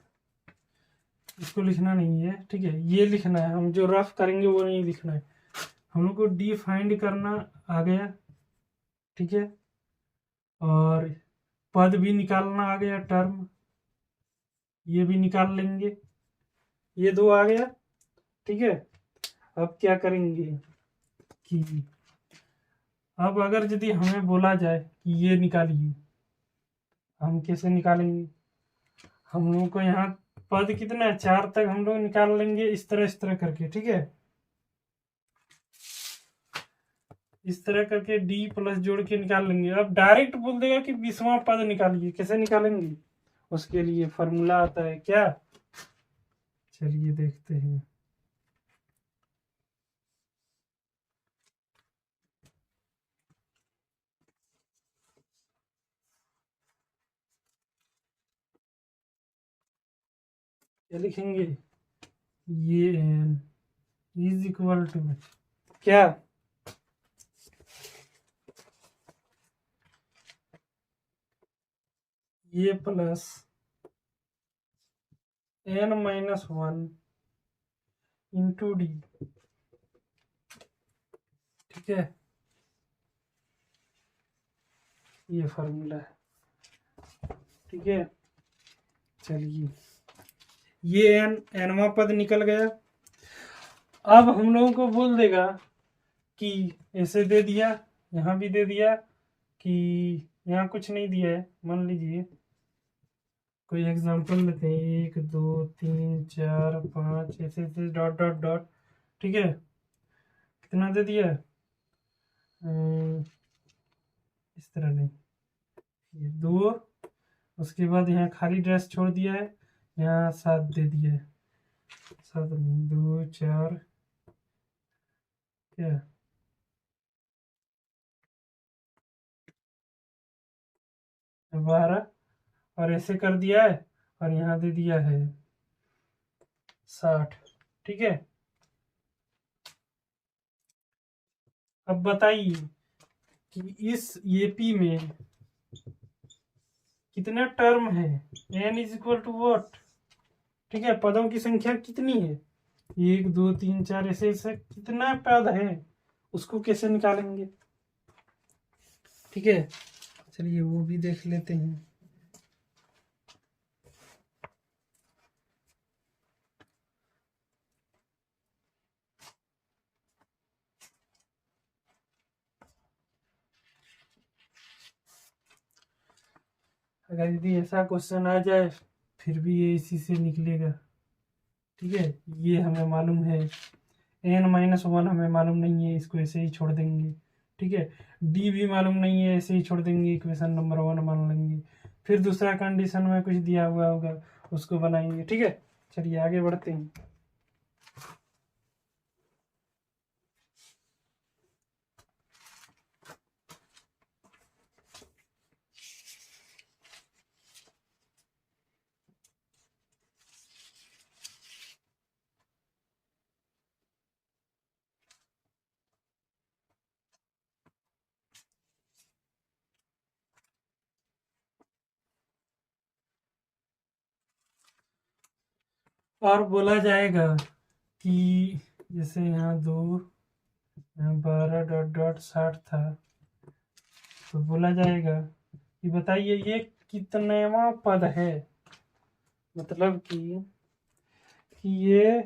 Speaker 1: इसको लिखना नहीं है, ठीक है, ये लिखना है। हम जो रफ करेंगे वो नहीं लिखना है, हम लोग को डिफाइंड करना आ गया, ठीक है। और पद भी निकालना आ गया, टर्म ये भी निकाल लेंगे, ये दो आ गया, ठीक है। अब क्या करेंगे कि अब अगर यदि हमें बोला जाए कि ये निकालिए, हम कैसे निकालेंगे? हम लोगों को यहाँ पद कितना है 4 तक हम लोग निकाल लेंगे, इस तरह करके, ठीक है। इस तरह करके डी प्लस जोड़ के निकाल लेंगे। अब डायरेक्ट बोल देगा कि 20वां पद निकालिए, कैसे निकालेंगे? उसके लिए फॉर्मूला आता है क्या, चलिए देखते हैं। क्या लिखेंगे? ये एन इज इक्वल टू क्या, ये प्लस n-1 इंटू डी, ठीक है। ये फॉर्मूला है, ठीक है। चलिए ये nवां पद निकल गया। अब हम लोगों को बोल देगा कि ऐसे दे दिया, यहाँ भी दे दिया कि यहाँ कुछ नहीं दिया है। मान लीजिए कोई एग्जांपल लेते हैं, 1 2 3 4 5 ऐसे ऐसे डॉट डॉट डॉट, ठीक है। कितना दे दिया है? इस तरह नहीं, ये 2, उसके बाद यहाँ खाली ड्रेस छोड़ दिया है, यहाँ 7 दे दिया है। 7 नहीं, 2 4 क्या 12 और ऐसे कर दिया है, और यहाँ दे दिया है 60, ठीक है। अब बताइए कि इस एपी में कितने टर्म है? n is equal to what, ठीक है। पदों की संख्या कितनी है? 1 2 3 4 ऐसे ऐसे कितना पद है, उसको कैसे निकालेंगे, ठीक है। चलिए वो भी देख लेते हैं। अगर यदि ऐसा क्वेश्चन आ जाए फिर भी ये इसी से निकलेगा, ठीक है। ये हमें मालूम है, n-1 हमें मालूम नहीं है, इसको ऐसे ही छोड़ देंगे, ठीक है। डी भी मालूम नहीं है, ऐसे ही छोड़ देंगे, इक्वेशन नंबर 1 मान लेंगे। फिर दूसरा कंडीशन में कुछ दिया हुआ होगा, उसको बनाएंगे, ठीक है। चलिए आगे बढ़ते हैं। और बोला जाएगा कि जैसे यहाँ 2, यहाँ 12 डॉट डॉट 60 था, तो बोला जाएगा कि बताइए ये कितनेवां पद है। मतलब कि ये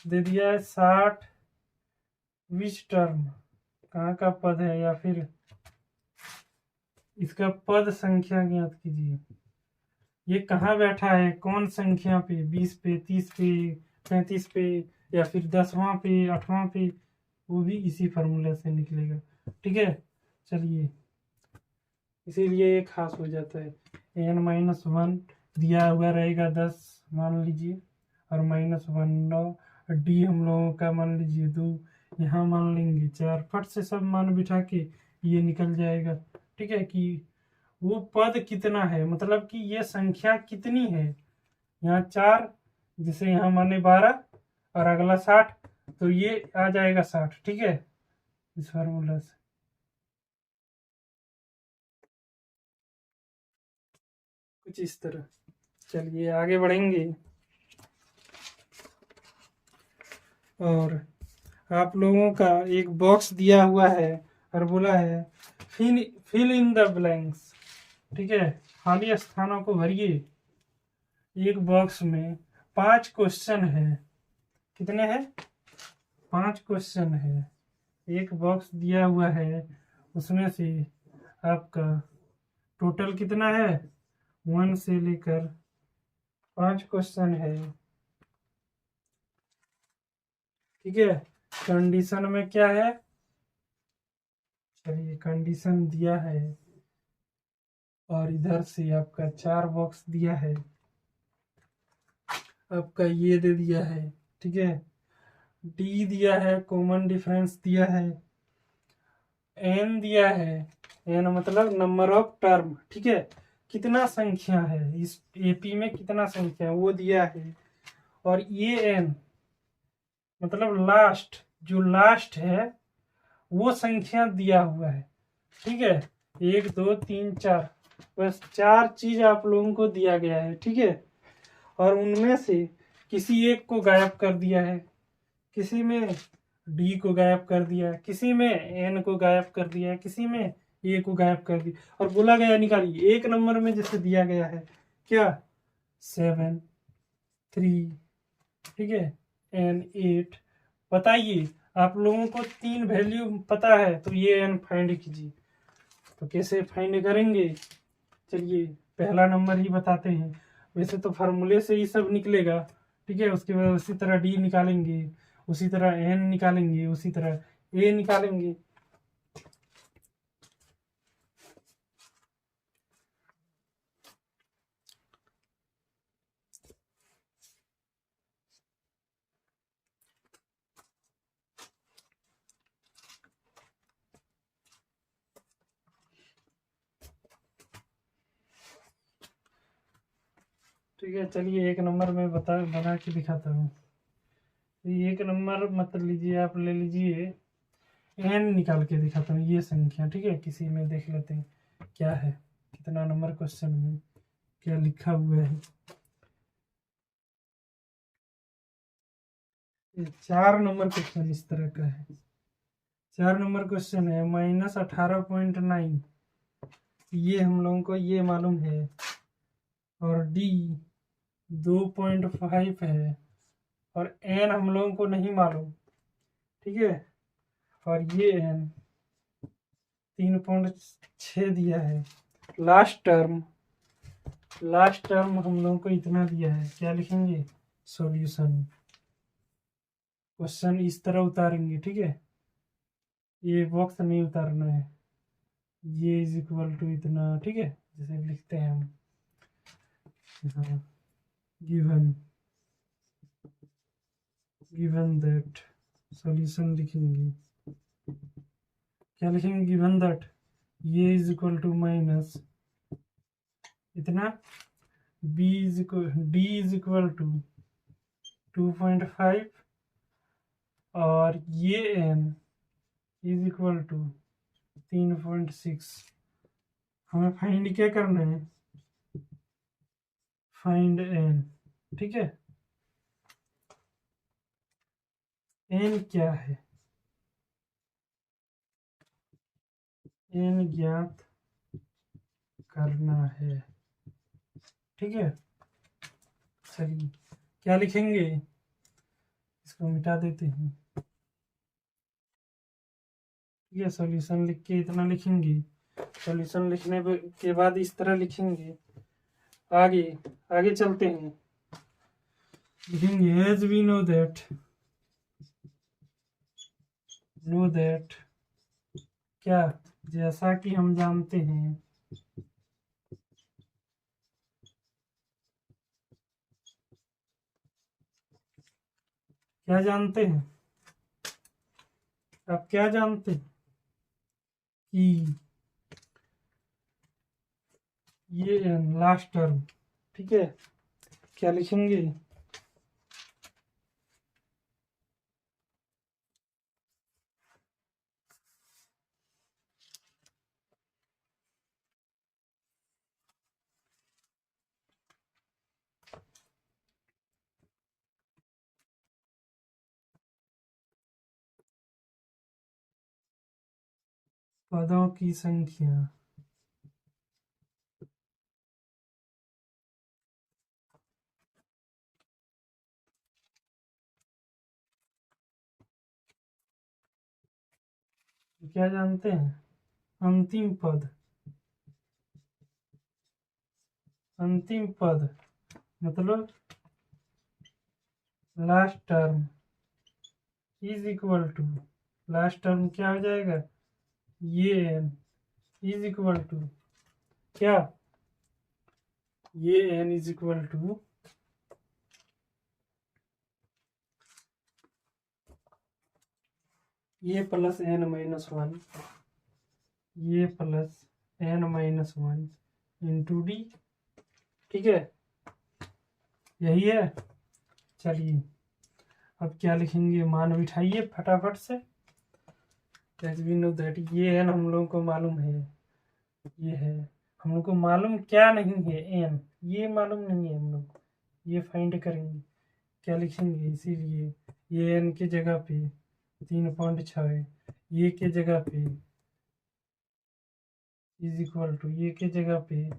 Speaker 1: दे दिया है 60 विच टर्म, कहाँ का पद है, या फिर इसका पद संख्या ज्ञात कीजिए। ये कहाँ बैठा है, कौन संख्या पे, 20 पे, 30 पे, 35 पे, या फिर 10वां पे, 8वां पे, वो भी इसी फार्मूला से निकलेगा। ठीक है, चलिए, इसीलिए ये खास हो जाता है। n-1 दिया हुआ रहेगा 10 मान लीजिए, और -1 9, डी हम लोगों का मान लीजिए 2, यहाँ मान लेंगे 4, फट से सब मान बिठा के ये निकल जाएगा। ठीक है, कि वो पद कितना है, मतलब कि ये संख्या कितनी है। यहाँ 4, जिसे यहाँ माने 12, और अगला 60, तो ये आ जाएगा 60। ठीक है, इस फार्मूला से। कुछ इस तरह। चलिए आगे बढ़ेंगे, और आप लोगों का एक बॉक्स दिया हुआ है और बोला है फिल इन द ब्लैंक्स। ठीक है, खाली स्थानों को भरिए। एक बॉक्स में 5 क्वेश्चन है। कितने हैं? 5 क्वेश्चन है। एक बॉक्स दिया हुआ है, उसमें से आपका टोटल कितना है, 1 से लेकर 5 क्वेश्चन है। ठीक है, कंडीशन में क्या है, चलिए कंडीशन दिया है, और इधर से आपका 4 बॉक्स दिया है, आपका ये दे दिया है। ठीक है, डी दिया है, कॉमन डिफरेंस दिया है, एन दिया है, एन मतलब नंबर ऑफ टर्म। ठीक है, कितना संख्या है इस एपी में, कितना संख्या है वो दिया है, और ये एन मतलब लास्ट, जो लास्ट है वो संख्या दिया हुआ है। ठीक है, 1 2 3 4, बस 4 चीज आप लोगों को दिया गया है। ठीक है, और उनमें से किसी एक को गायब कर दिया है, किसी में डी को गायब कर दिया, किसी में एन को गायब कर दिया, किसी में ए को गायब कर दिया, और बोला गया निकालिए। एक नंबर में जैसे दिया गया है क्या, 7 3, ठीक है, एन 8। बताइए, आप लोगों को 3 वैल्यू पता है, तो ये एन फाइंड कीजिए। तो कैसे फाइंड करेंगे, चलिए पहला नंबर ही बताते हैं। वैसे तो फार्मूले से ही सब निकलेगा। ठीक है, उसके बाद उसी तरह डी निकालेंगे, उसी तरह एन निकालेंगे, उसी तरह ए निकालेंगे। ठीक है, चलिए एक नंबर में बना के दिखाता हूँ। एक नंबर मत लीजिए, आप ले लीजिए एन निकाल के दिखाता हूँ, ये संख्या। ठीक है, किसी में देख लेते हैं क्या है, कितना नंबर क्वेश्चन में क्या लिखा हुआ है। 4 नंबर क्वेश्चन इस तरह का है। 4 नंबर क्वेश्चन है, -18.9, ये हम लोगों को ये मालूम है, और डी 2.5 है, और एन हम लोगों को नहीं मालूम। ठीक है, और ये एन 3.6 दिया है। लास्ट टर्म हम लोगों को इतना दिया है, क्या लिखेंगे, सॉल्यूशन। क्वेश्चन इस तरह उतारेंगे। ठीक है, ये बॉक्स नहीं उतारना है, ये इज इक्वल टू इतना। ठीक है, जैसे लिखते हैं हम, हाँ, गिवन दैट, सॉल्यूशन लिखेंगे, क्या लिखेंगे, गिवन दैट ये इज इक्वल टू माइनस इतना, डी इज इक्वल टू 2.5, और ये एन इज इक्वल टू 3.6। हमें फाइंड क्या करना है, फाइंड एन। ठीक है, एन क्या है, एन ज्ञात करना है। ठीक है, चलिए क्या लिखेंगे, इसको मिटा देते हैं। ठीक है, सॉल्यूशन लिख के इतना लिखेंगे। सॉल्यूशन लिखने के बाद इस तरह लिखेंगे। आगे आगे चलते हैं, लिखेंगे एज वी नो दैट क्या, जैसा कि हम जानते हैं, क्या जानते हैं, आप क्या जानते हैं कि ये लास्ट टर्म। ठीक है, क्या लिखेंगे, पदों की संख्या। क्या जानते हैं, अंतिम पद, अंतिम पद मतलब last term is equal to, last term क्या हो जाएगा, ये एन इज इक्वल टू क्या, ये एन इज इक्वल टू ये प्लस एन माइनस वन, ये plus N minus one into D. ठीक है, यही है। चलिए अब क्या लिखेंगे, मान बिठाइए फटाफट से। एज वी नो दैट, ये एन हम लोगों को मालूम है, ये है, हम लोग को मालूम क्या नहीं है, एन, ये मालूम नहीं है हम लोग, ये फाइंड करेंगे। क्या लिखेंगे, इसीलिए ये एन की जगह पे 3.6, ये के जगह पे इज इक्वल टू, ये के जगह पे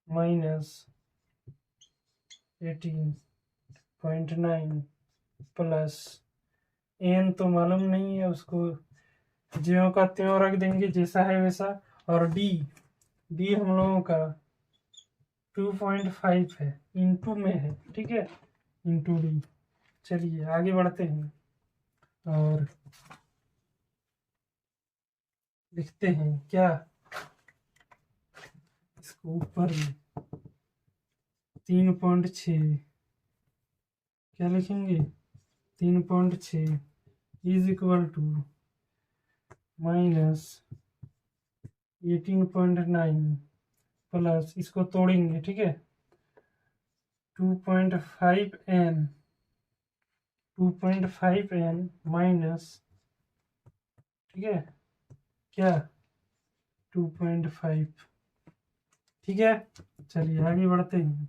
Speaker 1: -18.9 प्लस एन तो मालूम नहीं है, उसको ज्यों का त्यों रख देंगे, जैसा है वैसा। और डी, डी हम लोगों का 2.5 है, इंटू में है। ठीक है, इंटू डी। चलिए आगे बढ़ते हैं और लिखते हैं क्या, इसको ऊपर में 3.6, क्या लिखेंगे, 3.6 इज इक्वल टू -18.9 प्लस, इसको तोड़ेंगे। ठीक है, 2.5n, 2.5n माइनस, ठीक है क्या, 2.5। ठीक है, चलिए आगे बढ़ते हैं,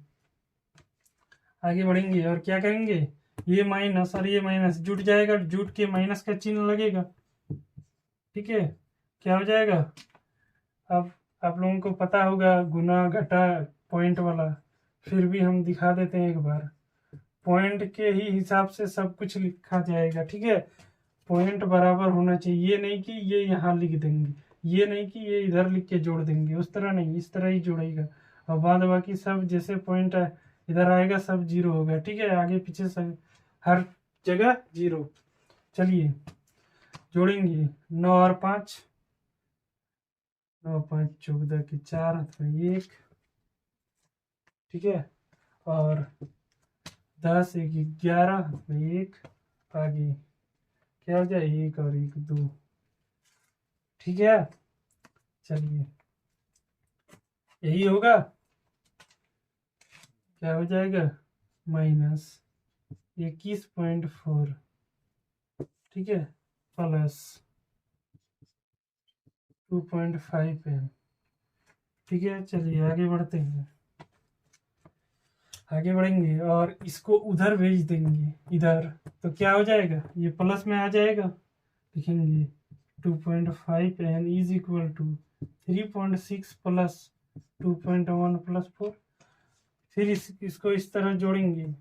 Speaker 1: आगे बढ़ेंगे और क्या करेंगे, ये माइनस और ये माइनस जुट जाएगा, जुट के माइनस का चिन्ह लगेगा। ठीक है, क्या हो जाएगा, अब आप लोगों को पता होगा गुना घटा पॉइंट वाला, फिर भी हम दिखा देते हैं एक बार। पॉइंट के ही हिसाब से सब कुछ लिखा जाएगा। ठीक है, पॉइंट बराबर होना चाहिए, ये नहीं कि ये यहाँ लिख देंगे, ये नहीं कि ये इधर लिख के जोड़ देंगे, उस तरह नहीं, इस तरह ही जोड़ेगा। और बाद बाकी सब जैसे पॉइंट इधर आएगा सब जीरो होगा। ठीक है, आगे पीछे सब हर जगह जीरो। चलिए जोड़ेंगे, 9 और 5, 9 5 14 के 4 हाथ में 1। ठीक है, और 10 1 11 हाथ में 1, आगे क्या हो जाए, 1 और 1 2। ठीक है, चलिए यही होगा, क्या हो जाएगा, -21.4। ठीक है, प्लस 2.5n। ठीक है, चलिए आगे बढ़ते हैं। आगे बढ़ेंगे और इसको उधर भेज देंगे इधर, तो क्या हो जाएगा, ये प्लस में आ जाएगा। लिखेंगे 2.5 n is equal to 3.6 plus 2.1 plus 4। फिर इसको इस तरह जोड़ेंगे,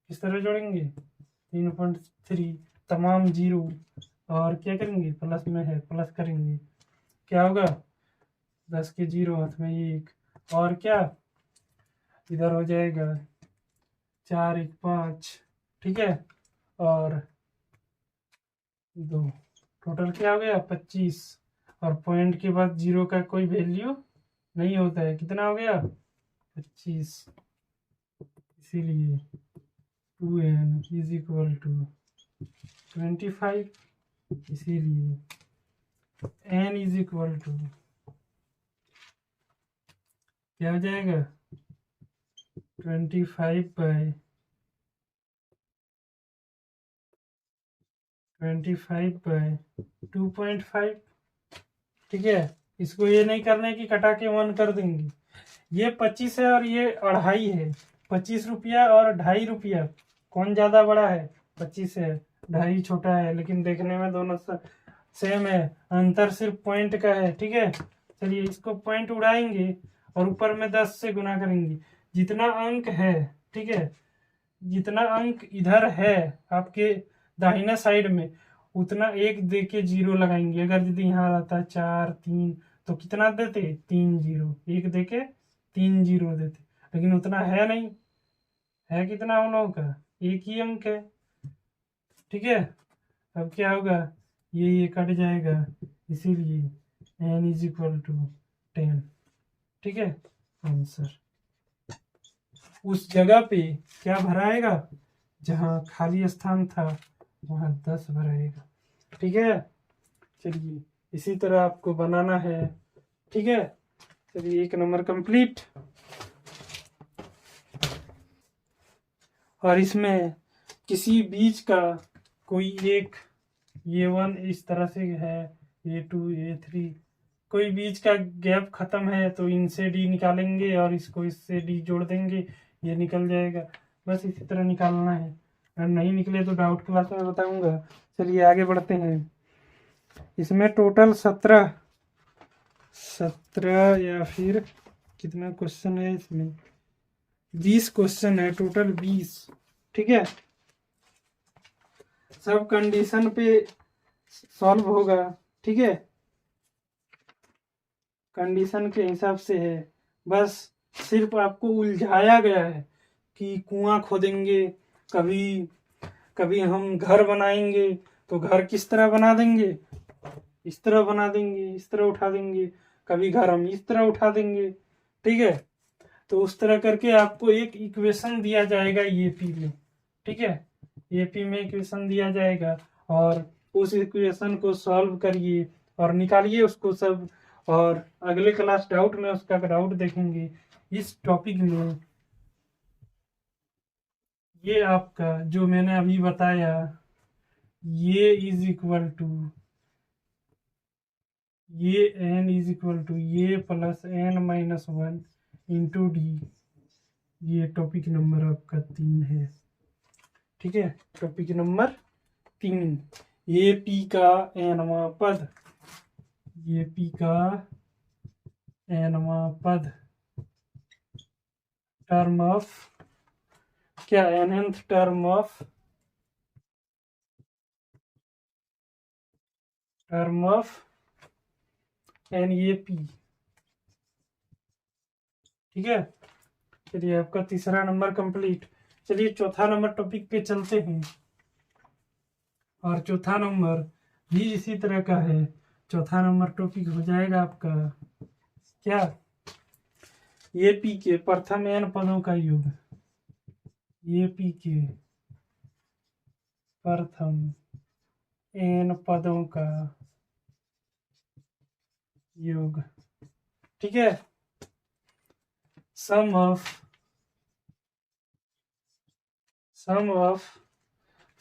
Speaker 1: इस तरह जोड़ेंगे 3.3 तमाम जीरो, और क्या करेंगे, प्लस में है प्लस करेंगे, क्या होगा 10 के जीरो हाथ में 1, और क्या इधर हो जाएगा 4 1 5, ठीक है, और 2, टोटल क्या हो गया 25, और पॉइंट के बाद जीरो का कोई वैल्यू नहीं होता है, कितना हो गया 25, इसीलिए 2n इज इक्वल टू 25, इसीलिए n इज इक्वल टू क्या हो जाएगा 25 बाई 2.5, ठीक है। इसको ये नहीं करना है कि कटा के 1 कर देंगे, ये 25 है और ये 2.5 है, 25 रुपया और 2.5 रुपया कौन ज़्यादा बड़ा है, 25 है, 2.5 छोटा है, लेकिन देखने में दोनों सेम है, अंतर सिर्फ पॉइंट का है, ठीक है। चलिए इसको पॉइंट उड़ाएंगे और ऊपर में 10 से गुना करेंगे, जितना अंक है, ठीक है, जितना अंक इधर है आपके दाहिना साइड में, उतना एक दे के जीरो लगाएंगे। अगर यदि यहाँ रहता 4 3 तो कितना देते 3 जीरो, एक दे के 3 जीरो देते, लेकिन उतना है नहीं, है कितना उन लोगों का, एक ही अंक है, ठीक है। अब क्या होगा, ये कट जाएगा, इसीलिए n इज इक्वल टू 10, ठीक है। आंसर उस जगह पे क्या भराएगा, जहाँ खाली स्थान था वहाँ 10 भराएगा, ठीक है। चलिए इसी तरह आपको बनाना है, ठीक है। चलिए 1 नंबर कंप्लीट। और इसमें किसी बीज का कोई एक, ये 1 इस तरह से है, ये 2 ये 3, कोई बीज का गैप खत्म है तो इनसे डी निकालेंगे और इसको इससे डी जोड़ देंगे, ये निकल जाएगा। बस इसी तरह निकालना है, अगर नहीं निकले तो डाउट क्लास में बताऊंगा। चलिए आगे बढ़ते हैं। इसमें टोटल 17 या फिर कितना क्वेश्चन है, इसमें 20 क्वेश्चन है, टोटल 20, ठीक है। सब कंडीशन पे सॉल्व होगा, ठीक है, कंडीशन के हिसाब से है। बस सिर्फ आपको उलझाया गया है कि कुआं खोदेंगे, कभी कभी हम घर बनाएंगे तो घर किस तरह बना देंगे, इस तरह बना देंगे, इस तरह उठा देंगे, कभी घर हम इस तरह उठा देंगे, ठीक है। तो उस तरह करके आपको एक इक्वेशन दिया जाएगा ईएपी में, ठीक है, ईएपी में इक्वेशन दिया जाएगा और उस इक्वेशन को सॉल्व करिए और निकालिए उसको सब, और अगले क्लास डाउट में उसका डाउट देखेंगे। इस टॉपिक में ये आपका जो मैंने अभी बताया, ये इज इक्वल टू ये n इज इक्वल टू ये प्लस n-1 इंटू डी, ये टॉपिक नंबर आपका 3 है, ठीक है। टॉपिक नंबर 3, ये पी का nवां पद, ये पी का nवां पद, टर्म ऑफ क्या, nth टर्म ऑफ एन ये पी, ठीक है। चलिए आपका तीसरा नंबर कंप्लीट। चलिए चौथा नंबर टॉपिक पे चलते हैं, और चौथा नंबर भी इसी तरह का है। चौथा नंबर टॉपिक हो जाएगा आपका क्या, ये पी के प्रथम n पदों का योग, ये पी के प्रथम n पदों का योग, ठीक है। Sum of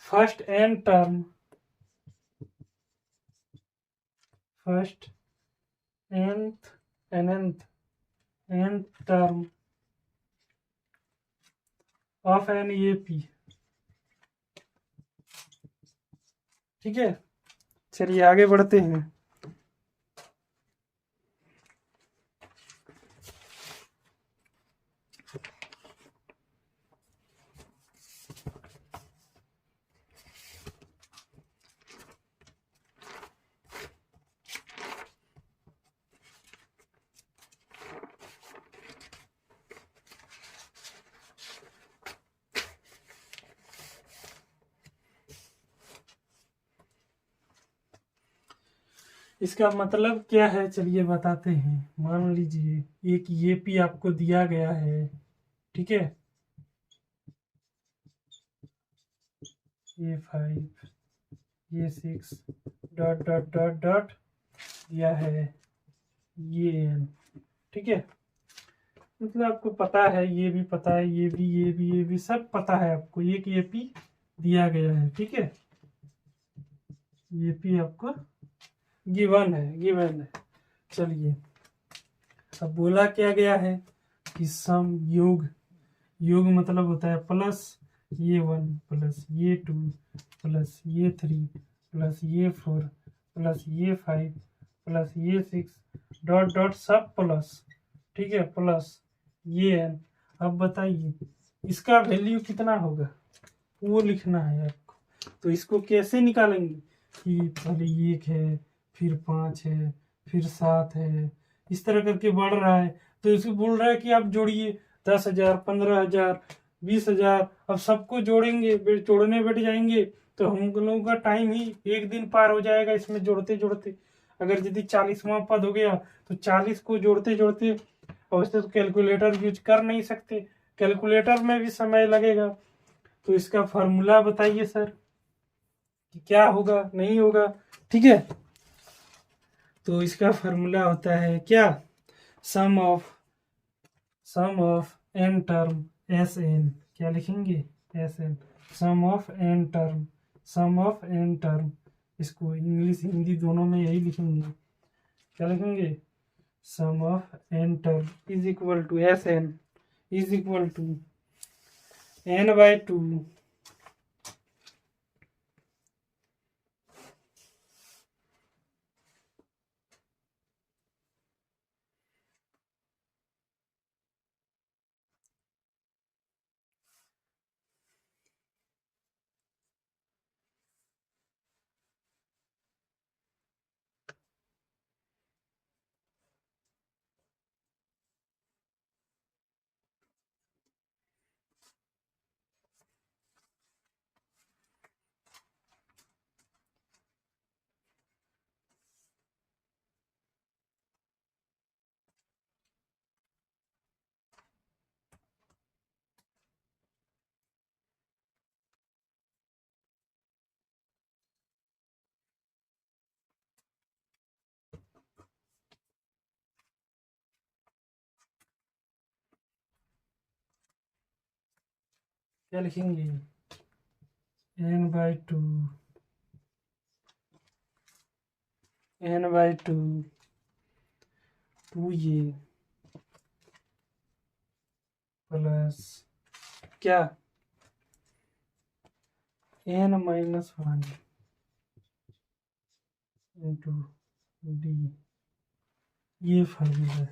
Speaker 1: first n term, first nth term of an A P. ठीक है, चलिए आगे बढ़ते हैं। इसका मतलब क्या है, चलिए बताते हैं। मान लीजिए एक ये पी आपको दिया गया है, ठीक है, ये 5 ये 6 डॉट डॉट डॉट डॉट दिया है ये n, ठीक है। मतलब आपको पता है, ये भी पता है, ये भी सब पता है आपको, एक ये पी दिया गया है, ठीक है। ये पी आपको गिवन है। चलिए, अब बोला क्या गया है कि सम योग मतलब होता है प्लस ये 1 प्लस ये 2 प्लस ये 3 प्लस ये 4 प्लस ये 5 प्लस ये 6 डॉट डॉट सब प्लस, ठीक है, प्लस ये n। अब बताइए इसका वैल्यू कितना होगा, वो लिखना है आपको। तो इसको कैसे निकालेंगे कि पहले 1 है, फिर 5 है, फिर 7 है, इस तरह करके बढ़ रहा है। तो इसको बोल रहा है कि आप जोड़िए 10,000, 15,000, 20,000। अब सबको जोड़ेंगे, जोड़ने बैठ जाएंगे तो हम लोगों का टाइम ही एक दिन पार हो जाएगा इसमें जोड़ते जोड़ते। अगर यदि 40वां पद हो गया तो 40 को जोड़ते जोड़ते, और वैसे तो कैलकुलेटर यूज कर नहीं सकते, कैलकुलेटर में भी समय लगेगा। तो इसका फॉर्मूला बताइए सर कि क्या होगा, नहीं होगा, ठीक है। तो इसका फॉर्मूला होता है क्या, sum of N term S N, क्या लिखेंगे, S N, sum of N term. इसको इंग्लिश हिंदी दोनों में यही लिखेंगे, क्या लिखेंगे, sum of N term is equal to S N is equal to n/2 क्या लिखेंगे, n/2 2 ये प्लस क्या n-1 इंटू डी, ये फार्मूला है,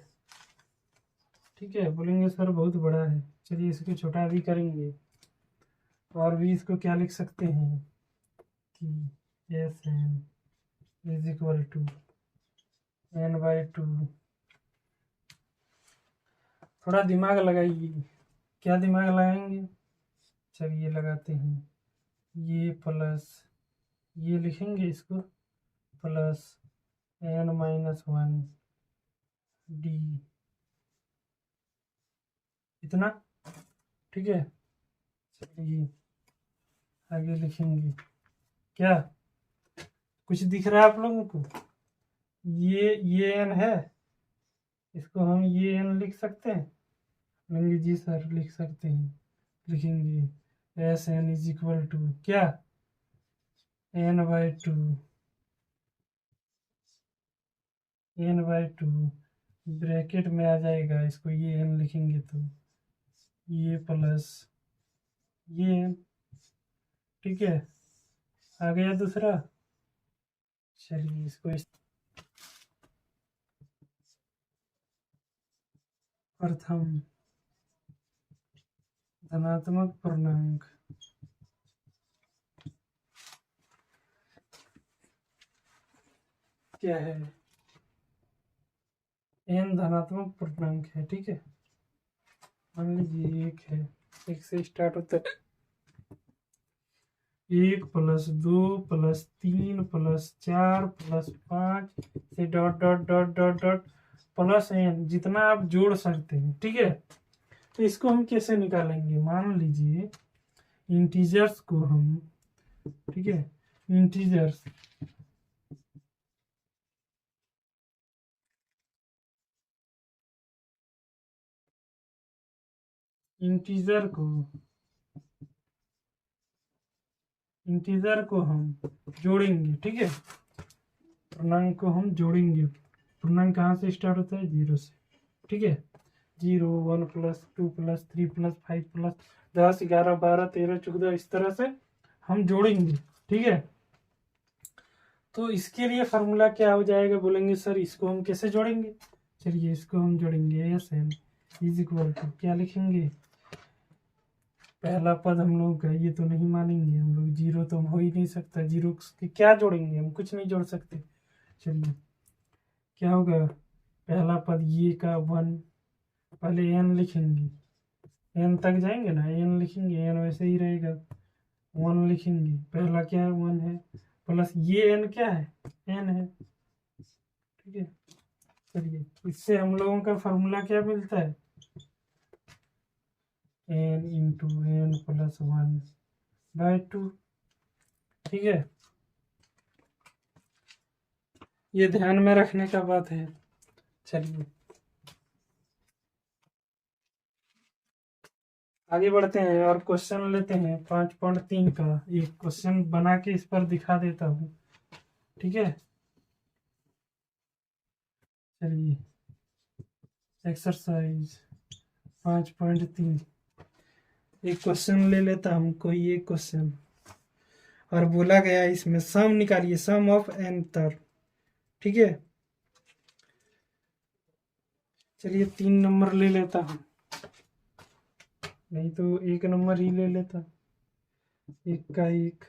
Speaker 1: ठीक है। बोलेंगे सर बहुत बड़ा है, चलिए इसको छोटा भी करेंगे, और भी इसको क्या लिख सकते हैं कि S N is equal to n/2। थोड़ा दिमाग लगाइए, क्या दिमाग लगाएंगे, चलिए लगाते हैं। ये प्लस ये लिखेंगे इसको, प्लस n-1 डी, इतना, ठीक है। चलिए आगे लिखेंगे, क्या कुछ दिख रहा है आप लोगों को, ये n है, इसको हम ये n लिख सकते हैं, लेंगे जी सर लिख सकते हैं। लिखेंगे S N is equal to क्या, n/2 ब्रैकेट में आ जाएगा, इसको ये n लिखेंगे तो ये प्लस ये n, ठीक है। आ गया दूसरा। चलिए इसको प्रथम धनात्मक पूर्णांक क्या है? n धनात्मक पूर्णांक है, ठीक है। मान लीजिए एक है, एक से स्टार्ट होता है, 1 + 2 + 3 + 4 + 5 से dot dot dot dot dot plus n, जितना आप जोड़ सकते हैं, ठीक है। तो इसको हम कैसे निकालेंगे? मान लीजिए इंटीजर्स को हम, ठीक है, इंटीजर्स इंटीजर को हम जोड़ेंगे, ठीक है। पूर्णांक को हम जोड़ेंगे। पूर्णांक कहाँ से स्टार्ट होता है? 0 से, ठीक है। 0 1 + 2 + 3 + 5 + 10 11 12 13 14, इस तरह से हम जोड़ेंगे, ठीक है। तो इसके लिए फार्मूला क्या हो जाएगा? बोलेंगे सर इसको हम कैसे जोड़ेंगे? चलिए इसको हम जोड़ेंगे। SN = क्या लिखेंगे? पहला पद हम लोग का ये तो नहीं मानेंगे हम लोग, 0 तो हो ही नहीं सकता। 0 के क्या जोड़ेंगे? हम कुछ नहीं जोड़ सकते। चलिए क्या होगा? पहला पद ये का 1, पहले n लिखेंगे, n तक जाएंगे ना, n लिखेंगे, n वैसे ही रहेगा। 1 लिखेंगे, पहला क्या है? 1 है, प्लस ये n क्या है? n है, ठीक है। चलिए इससे हम लोगों का फार्मूला क्या मिलता है? n × n + 1/2, ठीक है। ये ध्यान में रखने का बात है। चलिए आगे बढ़ते हैं और क्वेश्चन लेते हैं 5.3 का। एक क्वेश्चन बना के इस पर दिखा देता हूँ, ठीक है। चलिए एक्सरसाइज 5.3 एक क्वेश्चन ले लेता हूँ, कोई एक क्वेश्चन, और बोला गया इसमें सम निकालिए, सम ऑफ n टर्म, ठीक है। चलिए 3 नंबर ले लेता हूँ, नहीं तो 1 नंबर ही ले लेता। 1 का 1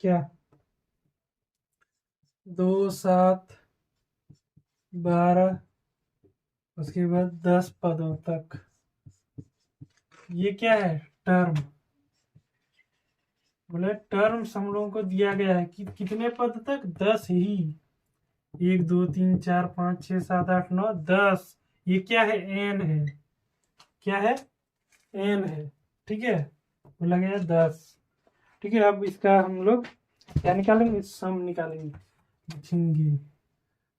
Speaker 1: क्या? 2 7 12, उसके बाद 10 पदों तक। ये क्या है? टर्म। बोले टर्म्स हम लोगों को दिया गया है कि कितने पद तक? 10 ही। 1 2 3 4 5 6 7 8 9 10। ये क्या है? एन है। क्या है? एन है, ठीक है। बोला गया 10, ठीक है। अब इसका हम लोग क्या निकालेंगे? सम निकालेंगे। लिखेंगे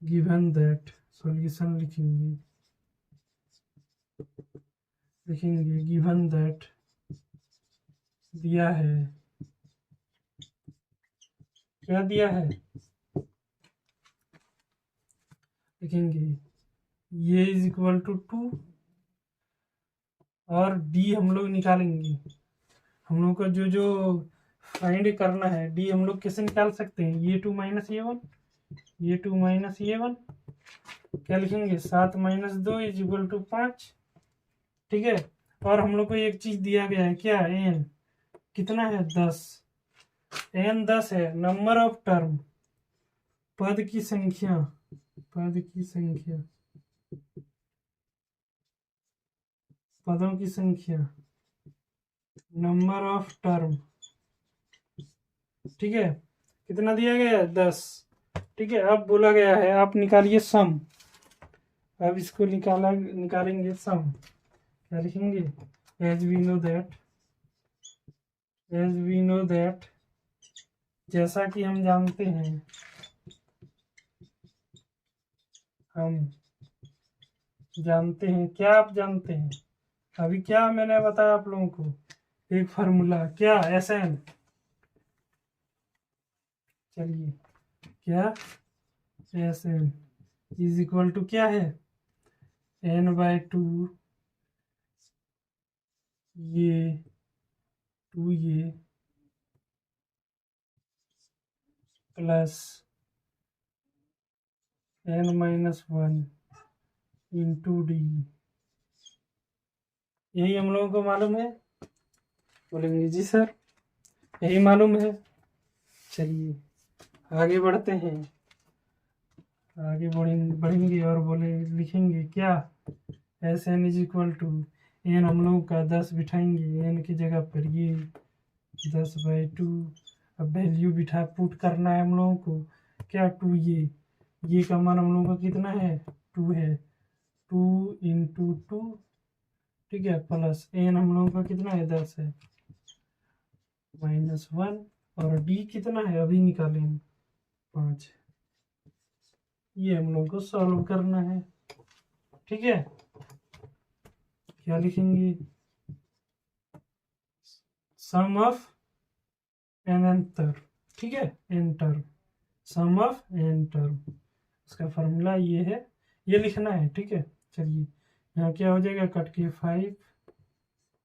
Speaker 1: गिवन दैट, सॉल्यूशन लिखेंगे गिवन दैट, दिया है, क्या दिया है? लिखेंगे ये = 2, और डी हम लोग निकालेंगे। हम लोग को जो फाइंड करना है, डी हम लोग कैसे निकाल सकते हैं? ये 2 - ये 1, ये 2 - ये 1, क्या लिखेंगे? 7 - 2 = 5, ठीक है। और हम लोग को एक चीज दिया गया है, क्या? एन कितना है? 10। एन 10 है, नंबर ऑफ टर्म, पद की संख्या, पद की संख्या, पदों की संख्या, नंबर ऑफ टर्म, ठीक है। कितना दिया गया है? 10, ठीक है। अब बोला गया है आप निकालिए सम। अब इसको निकालेंगे सम। क्या लिखेंगे? एज वी नो दैट, जैसा कि हम जानते हैं, क्या आप जानते हैं? अभी क्या मैंने बताया आप लोगों को? एक फार्मूला, क्या? SN। चलिए क्या? SN = क्या है? n/2 ये 2a plus n-1 into D. यही हम लोगों को मालूम है? बोलेंगे जी सर यही मालूम है। चलिए आगे बढ़ते हैं, आगे बढ़ेंगे और लिखेंगे क्या? S N is equal to N, हम लोग का 10 बिठाएंगे एन की जगह पर, ये 10/2। अब वैल्यू बिठा पुट करना है हम लोगों को क्या? 2 ये का मान हम लोगों का कितना है? 2 है। 2 इंटू 2, ठीक है, प्लस एन हम लोगों का कितना है? 10 है, -1, और डी कितना है अभी निकालें? 5। ये हम लोग को सॉल्व करना है, ठीक है। क्या लिखेंगे? सम ऑफ एन टर्म, ठीक है, N term, sum of N term, उसका फॉर्मूला ये है, ये लिखना है, ठीक है। चलिए यहाँ क्या हो जाएगा? कट के 5,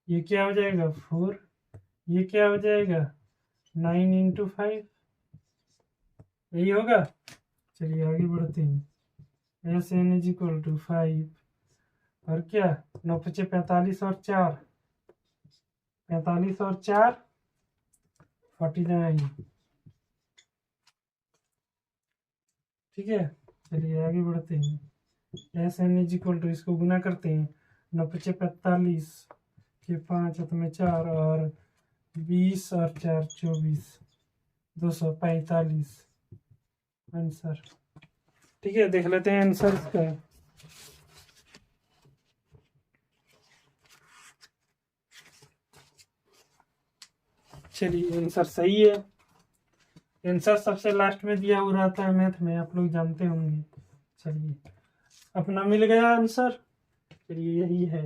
Speaker 1: ये क्या हो जाएगा? 4, ये क्या हो जाएगा? 9 इंटू 5, यही होगा। चलिए आगे बढ़ते हैं। S N is equal to 5 और क्या? 9 × 45 और 4, 45 और 4 49, ठीक है। चलिए आगे बढ़ते हैं। S N is equal to, इसको गुना करते हैं, 9 × 45 के 5 में 4 और 20 और 4 24, 245 आंसर, ठीक है। देख लेते हैं आंसर इसका। चलिए आंसर सही है। आंसर सबसे लास्ट में दिया हुआ रहता है मैथ में, आप लोग जानते होंगे। चलिए अपना मिल गया आंसर। चलिए यही है।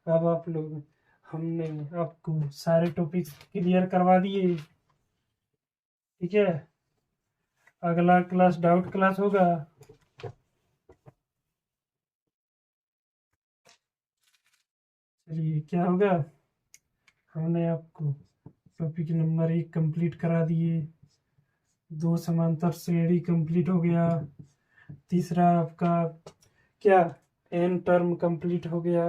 Speaker 1: अब आप लोग, हमने आपको सारे टॉपिक्स क्लियर करवा दिए, ठीक है। अगला क्लास डाउट क्लास होगा। चलिए क्या होगा? हमने आपको टॉपिक नंबर 1 कंप्लीट करा दिए, 2 समांतर श्रेणी कंप्लीट हो गया, तीसरा आपका क्या? एन टर्म कंप्लीट हो गया,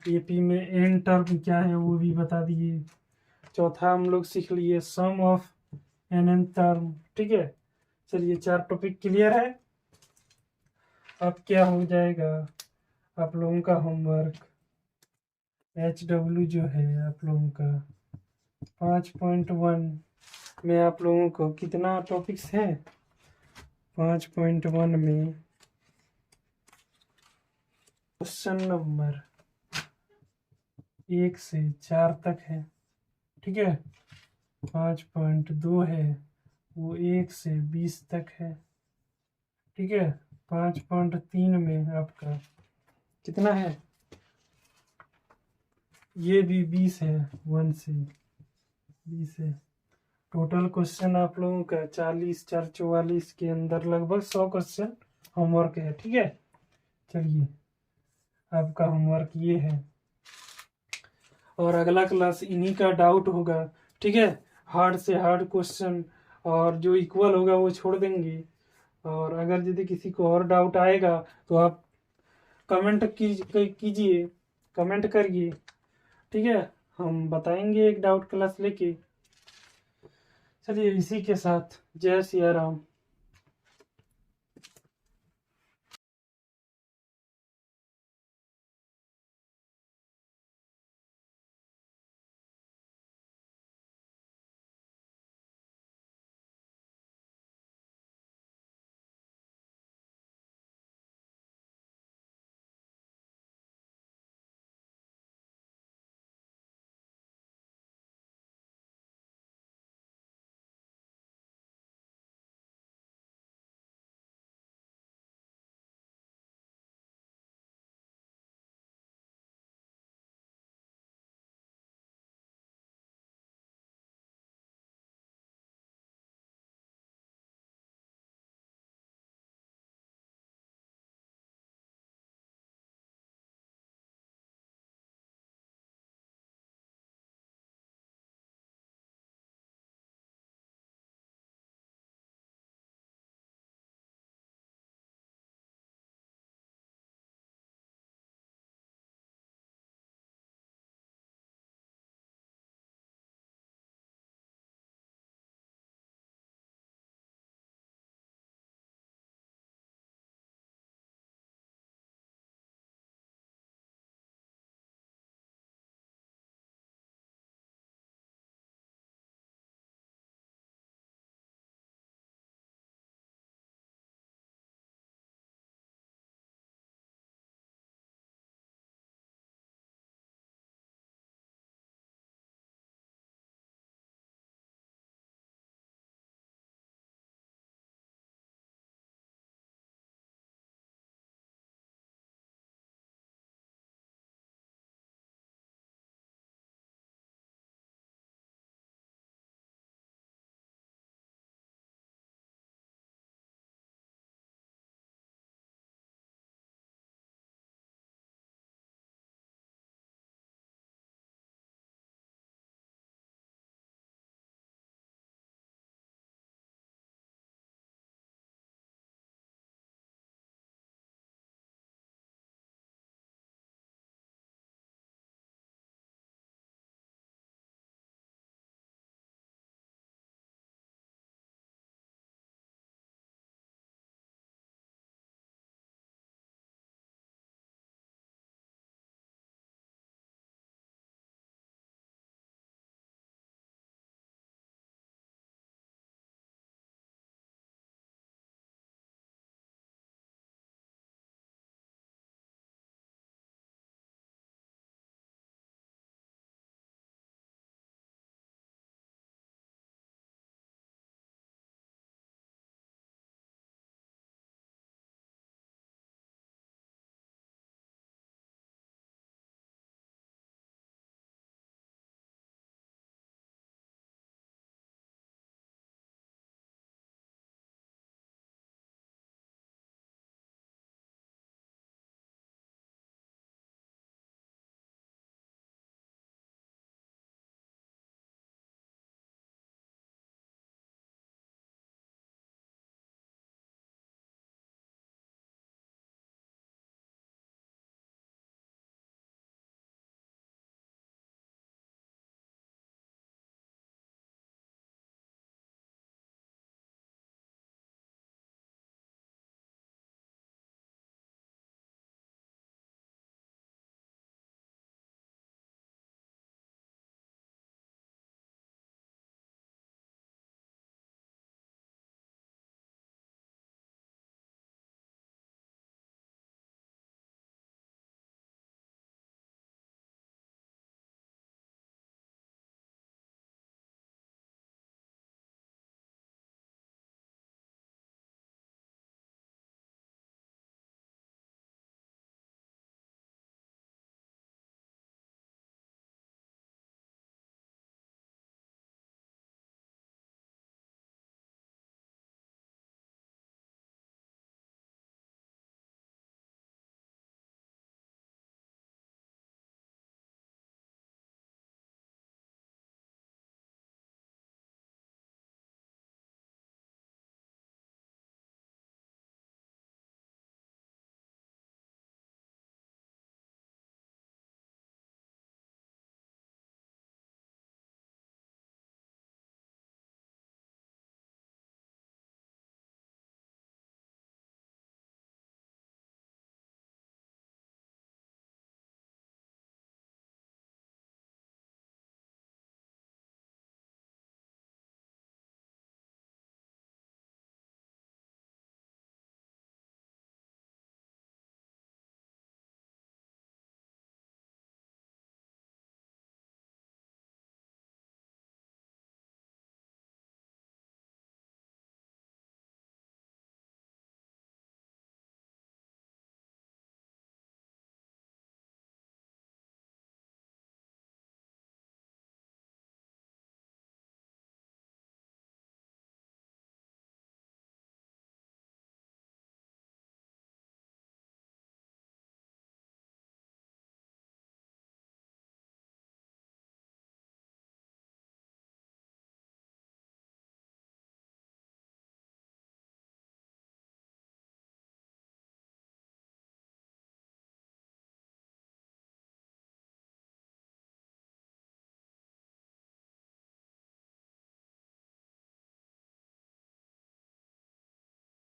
Speaker 1: एपी में एन टर्म क्या है वो भी बता दिए, चौथा हम लोग सीख लिए सम ऑफ एन टर्म, ठीक है। चलिए 4 टॉपिक क्लियर है। अब क्या हो जाएगा आप लोगों का होमवर्क? HW जो है आप लोगों का 5.1 में आप लोगों को कितना टॉपिक्स है? 5.1 में क्वेश्चन नंबर 1 से 4 तक है, ठीक है। 5.2 है वो 1 से 20 तक है, ठीक है। 5.3 में आपका कितना है? ये भी 20 है, 1 से 20 है। टोटल क्वेश्चन आप लोगों का 40 4 44 के अंदर लगभग 100 क्वेश्चन होमवर्क है, ठीक है। चलिए आपका होमवर्क ये है, और अगला क्लास इन्हीं का डाउट होगा, ठीक है। हार्ड से हार्ड क्वेश्चन और जो इक्वल होगा वो छोड़ देंगे, और अगर यदि किसी को और डाउट आएगा तो आप कमेंट कीजिए, कमेंट करिए, ठीक है। हम बताएंगे एक डाउट क्लास लेके। चलिए इसी के साथ जय सिया राम।